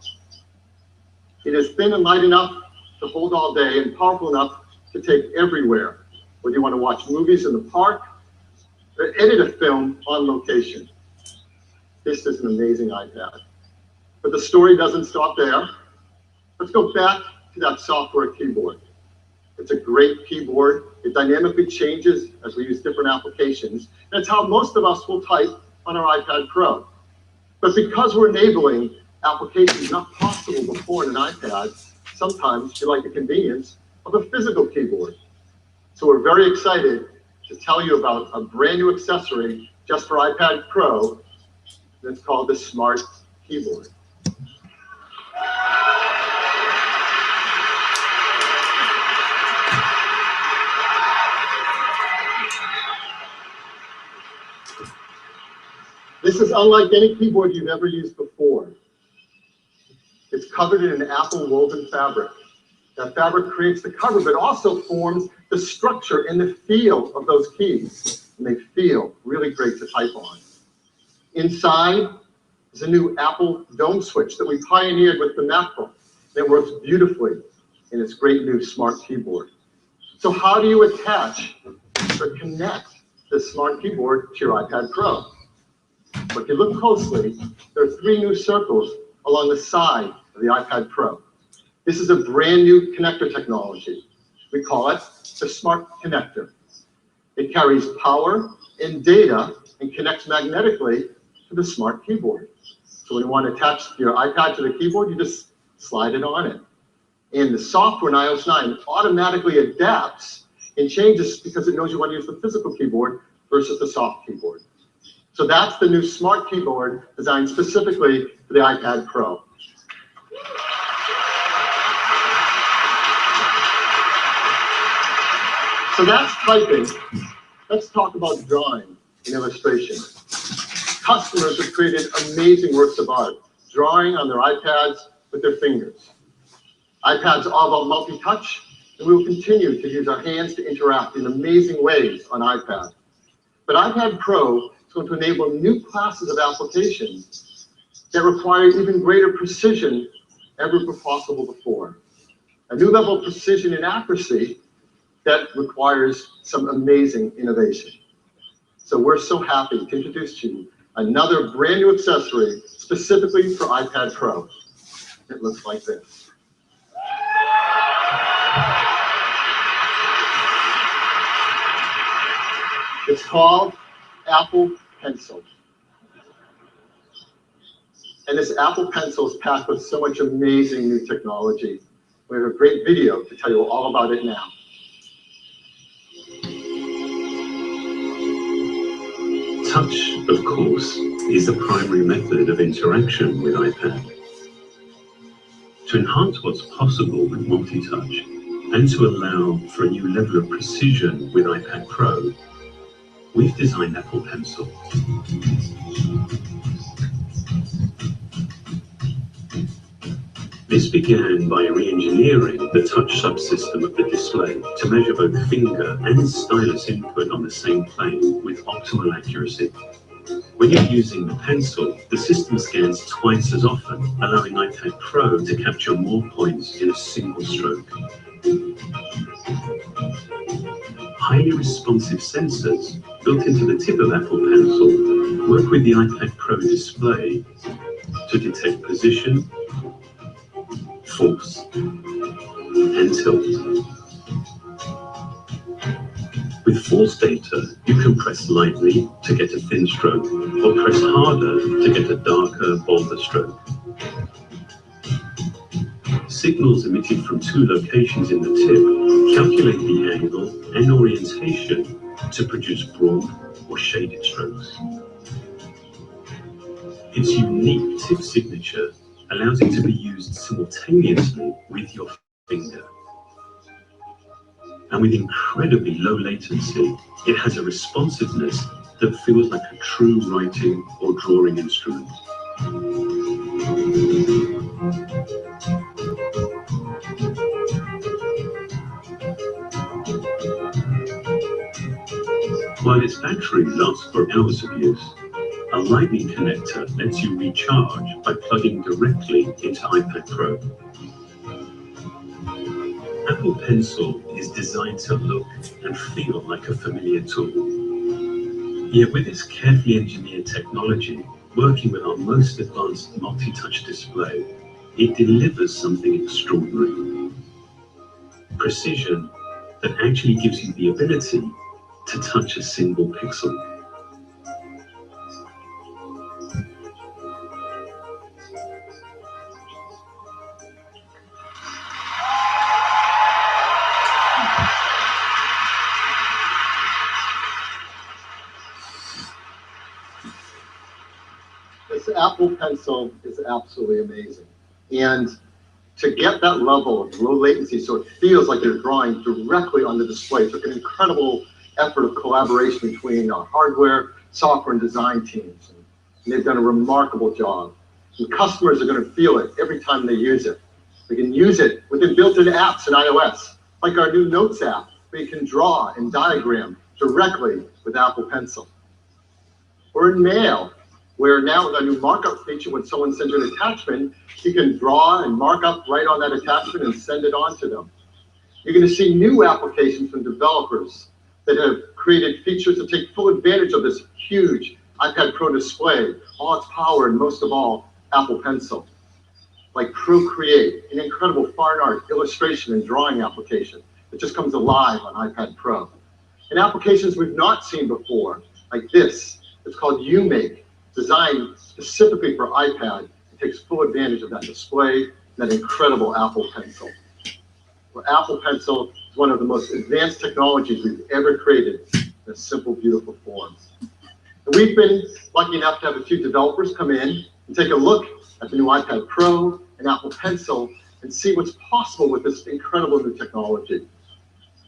It is thin and light enough to hold all day and powerful enough to take everywhere, whether you want to watch movies in the park or edit a film on location. This is an amazing iPad. But the story doesn't stop there. Let's go back to that software keyboard. It's a great keyboard. It dynamically changes as we use different applications. That's how most of us will type on our iPad Pro. But because we're enabling applications not possible before in an iPad, sometimes you like the convenience of a physical keyboard. So we're very excited to tell you about a brand new accessory just for iPad Pro. It's called the Smart Keyboard. This is unlike any keyboard you've ever used before. It's covered in an Apple woven fabric. That fabric creates the cover, but also forms the structure and the feel of those keys. And they feel really great to type on. Inside is a new Apple dome switch that we pioneered with the MacBook. It works beautifully in its great new Smart Keyboard. So how do you attach or connect this Smart Keyboard to your iPad Pro? Well, if you look closely, there are 3 new circles along the side of the iPad Pro. This is a brand new connector technology. We call it the Smart Connector. It carries power and data and connects magnetically to the Smart Keyboard. So when you want to attach your iPad to the keyboard, you just slide it on it. And the software in iOS 9 automatically adapts and changes because it knows you want to use the physical keyboard versus the soft keyboard. So that's the new Smart Keyboard designed specifically for the iPad Pro. So that's typing. Let's talk about drawing and illustration. Customers have created amazing works of art, drawing on their iPads with their fingers. iPads are all about multi-touch, and we will continue to use our hands to interact in amazing ways on iPad. But iPad Pro is going to enable new classes of applications that require even greater precision ever possible before. A new level of precision and accuracy that requires some amazing innovation. So we're so happy to introduce to you another brand new accessory specifically for iPad Pro. It looks like this. It's called Apple Pencil. And this Apple Pencil is packed with so much amazing new technology. We have a great video to tell you all about it now. Touch, of course, is the primary method of interaction with iPad. To enhance what's possible with multi-touch and to allow for a new level of precision with iPad Pro, we've designed Apple Pencil. This began by re-engineering the touch subsystem of the display to measure both finger and stylus input on the same plane with optimal accuracy. When you're using the pencil, the system scans twice as often, allowing iPad Pro to capture more points in a single stroke. Highly responsive sensors built into the tip of Apple Pencil work with the iPad Pro display to detect position, force, and tilt. With force data, you can press lightly to get a thin stroke, or press harder to get a darker, bolder stroke. Signals emitted from 2 locations in the tip calculate the angle and orientation to produce broad or shaded strokes. Its unique tip signature allows it to be used simultaneously with your finger. And with incredibly low latency, it has a responsiveness that feels like a true writing or drawing instrument. While its battery lasts for hours of use, a Lightning connector lets you recharge by plugging directly into iPad Pro. Apple Pencil is designed to look and feel like a familiar tool. Yet with its carefully engineered technology, working with our most advanced multi-touch display, it delivers something extraordinary. Precision that actually gives you the ability to touch a single pixel. This Apple Pencil is absolutely amazing. And to get that level of low latency so it feels like you're drawing directly on the display took an incredible effort of collaboration between our hardware, software, and design teams. And they've done a remarkable job. And customers are going to feel it every time they use it. They can use it within built-in apps in iOS, like our new Notes app, where you can draw and diagram directly with Apple Pencil. Or in Mail, where now with our new markup feature, when someone sends you an attachment, you can draw and mark up right on that attachment and send it on to them. You're going to see new applications from developers that have created features to take full advantage of this huge iPad Pro display, all its power, and most of all, Apple Pencil. Like Procreate, an incredible fine art, illustration, and drawing application that just comes alive on iPad Pro. And applications we've not seen before, like this. It's called UMake, designed specifically for iPad. It takes full advantage of that display and that incredible Apple Pencil. Where Apple Pencil is one of the most advanced technologies we've ever created in a simple, beautiful form. And we've been lucky enough to have a few developers come in and take a look at the new iPad Pro and Apple Pencil and see what's possible with this incredible new technology.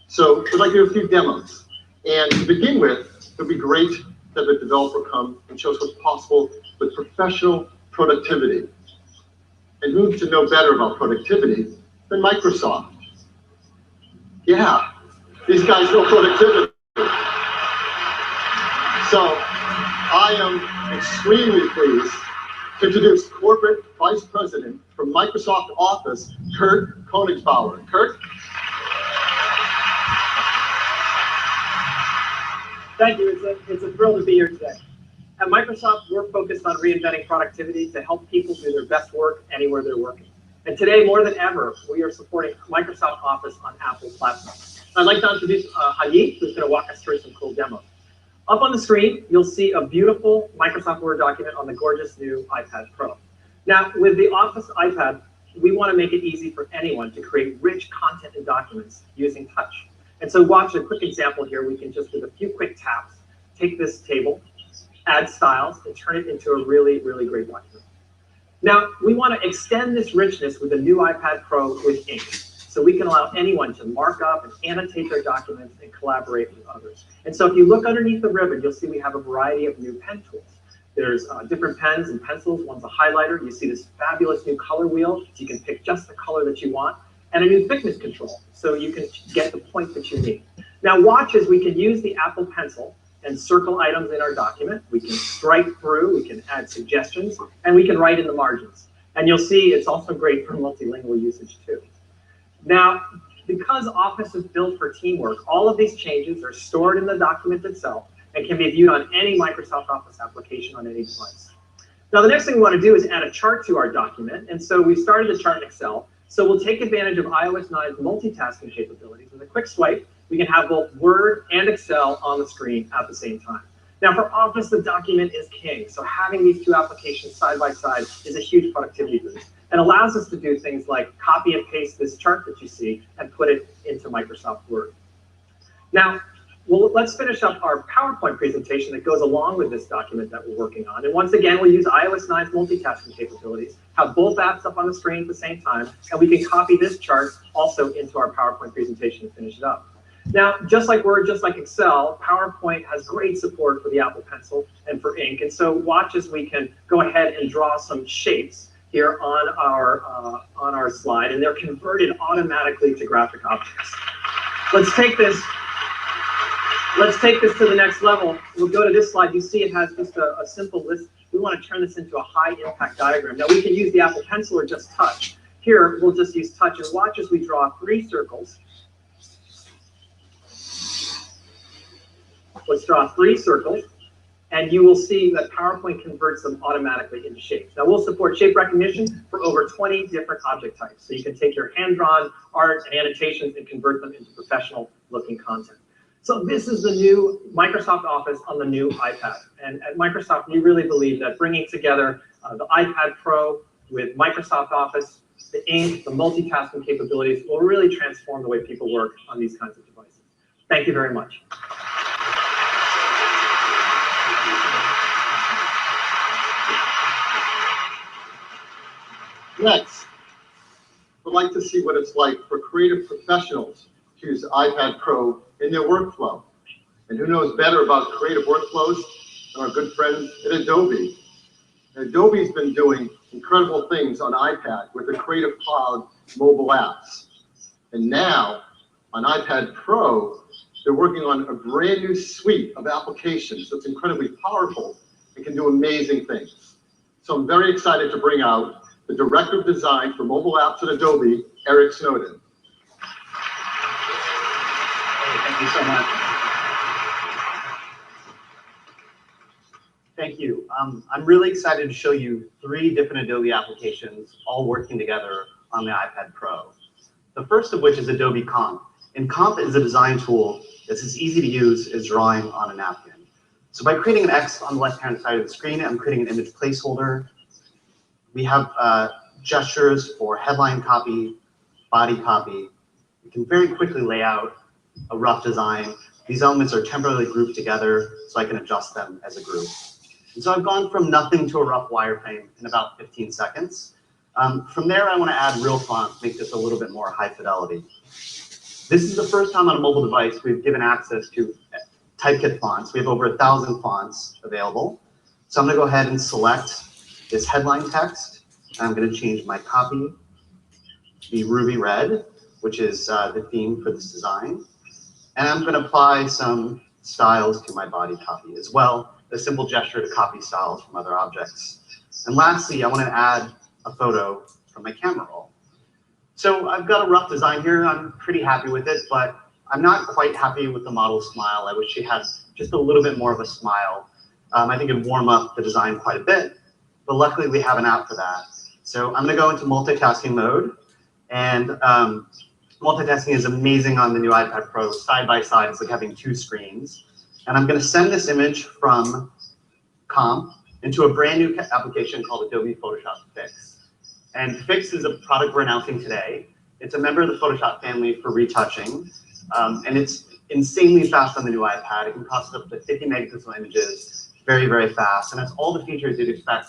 So we'd like to do a few demos. And to begin with, it would be great to have a developer come and show us what's possible with professional productivity. And who to know better about productivity than Microsoft? Yeah, these guys know productivity. So I am extremely pleased to introduce Corporate Vice President from Microsoft Office, Kurt Koenigsbauer. Kurt? Thank you. It's a thrill to be here today. At Microsoft, we're focused on reinventing productivity to help people do their best work anywhere they're working. And today, more than ever, we are supporting Microsoft Office on Apple platforms. I'd like to introduce Hayit, who's going to walk us through some cool demos. Up on the screen, you'll see a beautiful Microsoft Word document on the gorgeous new iPad Pro. Now, with the Office iPad, we want to make it easy for anyone to create rich content and documents using touch. And so watch a quick example here. We can just, with a few quick taps, take this table, add styles, and turn it into a really, really great document. Now, we want to extend this richness with the new iPad Pro with Ink. So we can allow anyone to mark up and annotate their documents and collaborate with others. And so if you look underneath the ribbon, you'll see we have a variety of new pen tools. There's different pens and pencils. One's a highlighter. You see this fabulous new color wheel, so you can pick just the color that you want, and a new thickness control, so you can get the point that you need. Now watch as we can use the Apple Pencil and circle items in our document. We can strike through, we can add suggestions, and we can write in the margins. And you'll see it's also great for multilingual usage too. Now, because Office is built for teamwork, all of these changes are stored in the document itself and can be viewed on any Microsoft Office application on any device. Now, the next thing we want to do is add a chart to our document. And so we started the chart in Excel. So we'll take advantage of iOS 9's multitasking capabilities. With a quick swipe, we can have both Word and Excel on the screen at the same time. Now for Office, the document is king. So having these two applications side by side is a huge productivity boost and allows us to do things like copy and paste this chart that you see and put it into Microsoft Word. Now, let's finish up our PowerPoint presentation that goes along with this document that we're working on. And once again, we'll use iOS 9's multitasking capabilities, have both apps up on the screen at the same time, and we can copy this chart also into our PowerPoint presentation and finish it up. Now, just like Word, just like Excel, PowerPoint has great support for the Apple Pencil and for Ink. And so watch as we can go ahead and draw some shapes here on our slide, and they're converted automatically to graphic objects. Let's take this to the next level. We'll go to this slide. You see it has just a simple list. We want to turn this into a high impact diagram. Now we can use the Apple Pencil or just touch. Here, we'll just use touch, and watch as we draw 3 circles. Let's draw 3 circles, and you will see that PowerPoint converts them automatically into shapes. Now we'll support shape recognition for over 20 different object types. So you can take your hand-drawn art and annotations and convert them into professional looking content. So this is the new Microsoft Office on the new iPad. And at Microsoft, we really believe that bringing together the iPad Pro with Microsoft Office, the Ink, the multitasking capabilities will really transform the way people work on these kinds of devices. Thank you very much. Next, I'd like to see what it's like for creative professionals to use iPad Pro in their workflow. And who knows better about creative workflows than our good friends at Adobe. And Adobe's been doing incredible things on iPad with the Creative Cloud mobile apps. And now, on iPad Pro, they're working on a brand new suite of applications that's incredibly powerful and can do amazing things. So I'm very excited to bring out the Director of Design for Mobile Apps at Adobe, Eric Snowden. Thank you so much. Thank you. I'm really excited to show you 3 different Adobe applications all working together on the iPad Pro. The first of which is Adobe Comp. And Comp is a design tool that's as easy to use as drawing on a napkin. So by creating an X on the left-hand side of the screen, I'm creating an image placeholder. We have gestures for headline copy, body copy. You can very quickly lay out a rough design. These elements are temporarily grouped together so I can adjust them as a group. And so I've gone from nothing to a rough wireframe in about 15 seconds. From there, I want to add real fonts, make this a little bit more high fidelity. This is the first time on a mobile device we've given access to Typekit fonts. We have over 1,000 fonts available. So I'm going to go ahead and select this headline text. I'm going to change my copy to be Ruby Red, which is the theme for this design. And I'm going to apply some styles to my body copy as well, a simple gesture to copy styles from other objects. And lastly, I want to add a photo from my camera roll. So I've got a rough design here. I'm pretty happy with it, but I'm not quite happy with the model's smile. I wish she had just a little bit more of a smile. I think it'd warm up the design quite a bit, but luckily we have an app for that. So I'm going to go into multitasking mode, and multitasking is amazing on the new iPad Pro. Side by side, it's like having 2 screens. And I'm going to send this image from Comp into a brand new application called Adobe Photoshop Fix. And Fix is a product we're announcing today. It's a member of the Photoshop family for retouching. And it's insanely fast on the new iPad. It can process up to 50 megapixel images very, very fast. And has all the features you'd expect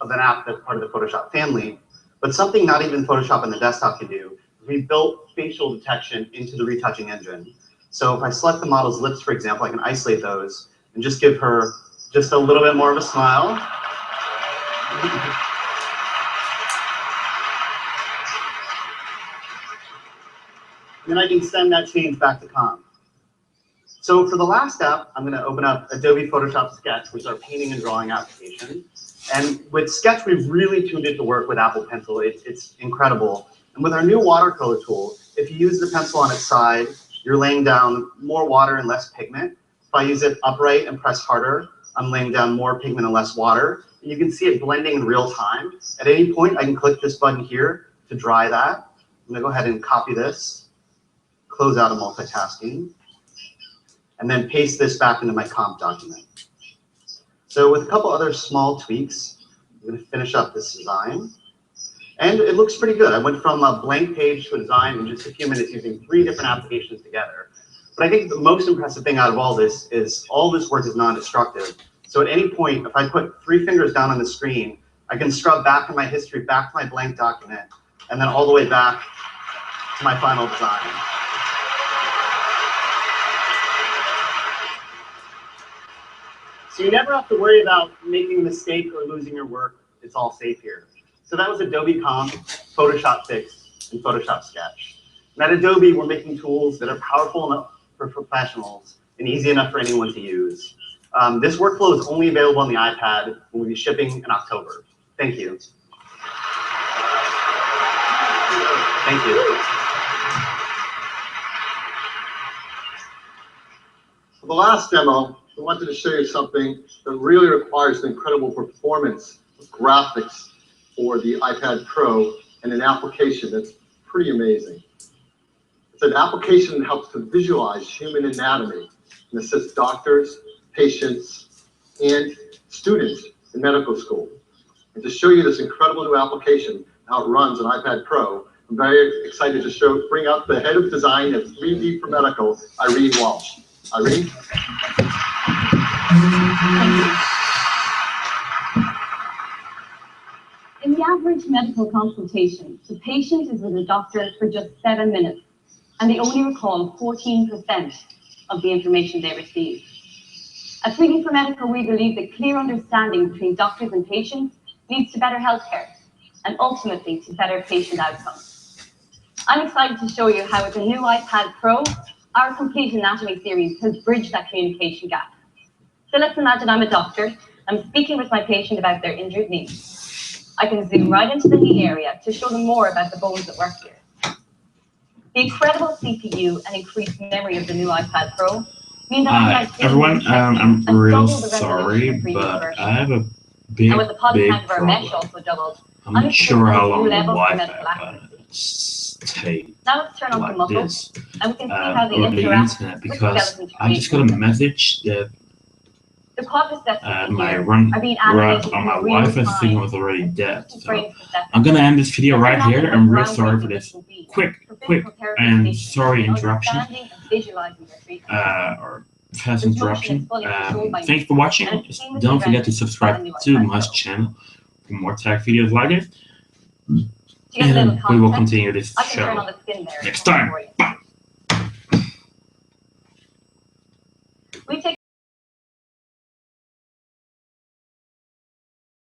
of an app that's part of the Photoshop family. But something not even Photoshop on the desktop can do, we built facial detection into the retouching engine. So if I select the model's lips, for example, I can isolate those and just give her just a little bit more of a smile. And then I can send that change back to Comp. So for the last step, I'm going to open up Adobe Photoshop Sketch, which is our painting and drawing application. And with Sketch, we've really tuned it to work with Apple Pencil. It's incredible. And with our new watercolor tool, if you use the pencil on its side, you're laying down more water and less pigment. If I use it upright and press harder, I'm laying down more pigment and less water. And you can see it blending in real time. At any point, I can click this button here to dry that. I'm going to go ahead and copy this, close out of multitasking, and then paste this back into my Comp document. So with a couple other small tweaks, I'm going to finish up this design. And it looks pretty good. I went from a blank page to a design in just a few minutes using 3 different applications together. But I think the most impressive thing out of all this is all this work is non-destructive. So at any point, if I put 3 fingers down on the screen, I can scrub back in my history, back to my blank document, and then all the way back to my final design. So you never have to worry about making a mistake or losing your work. It's all safe here. So that was Adobe Comp, Photoshop Fix, and Photoshop Sketch. And at Adobe, we're making tools that are powerful enough for professionals and easy enough for anyone to use. This workflow is only available on the iPad and will be shipping in October. Thank you. Thank you. For the last demo, we wanted to show you something that really requires the incredible performance of graphics for the iPad Pro and an application that's pretty amazing. It's an application that helps to visualize human anatomy and assists doctors, patients, and students in medical school. And to show you this incredible new application, how it runs on iPad Pro, I'm very excited to bring up the head of design at 3D for Medical, Irene Walsh. Irene? In the average medical consultation, the patient is with a doctor for just 7 minutes, and they only recall 14% of the information they receive. At 3D4Medical, we believe that clear understanding between doctors and patients leads to better healthcare, and ultimately to better patient outcomes. I'm excited to show you how with the new iPad Pro, our Complete Anatomy series has bridged that communication gap. So let's imagine I'm a doctor. I'm speaking with my patient about their injured knee. I can zoom right into the knee area to show them more about the bones that work here. The incredible CPU and increased memory of the new iPad Pro mean that everyone, I'm real sorry, but I have a big problem. I'm not sure how long the Wi-Fi takes. Now let's turn on the muscle, this and we can see how they over the interact internet, with because skeleton I just got a message that the quadriceps my here run are being right animated on my in real Wi-Fi time. signal was already dead. So Brain perception. I'm gonna end this video right Imagine here. how I'm real sorry for groundbreaking this will be quick for physical therapy and patients sorry in interruption, understanding and visualizing their treatment. or fast This motion interruption. is fully controlled by Thanks for watching. and it's seamlessly Don't forget to rendered subscribe by the to iPad my Pro. channel for more tech videos like this. To get a little And we will context, continue this I can turn on show the skin there next time. for you. We take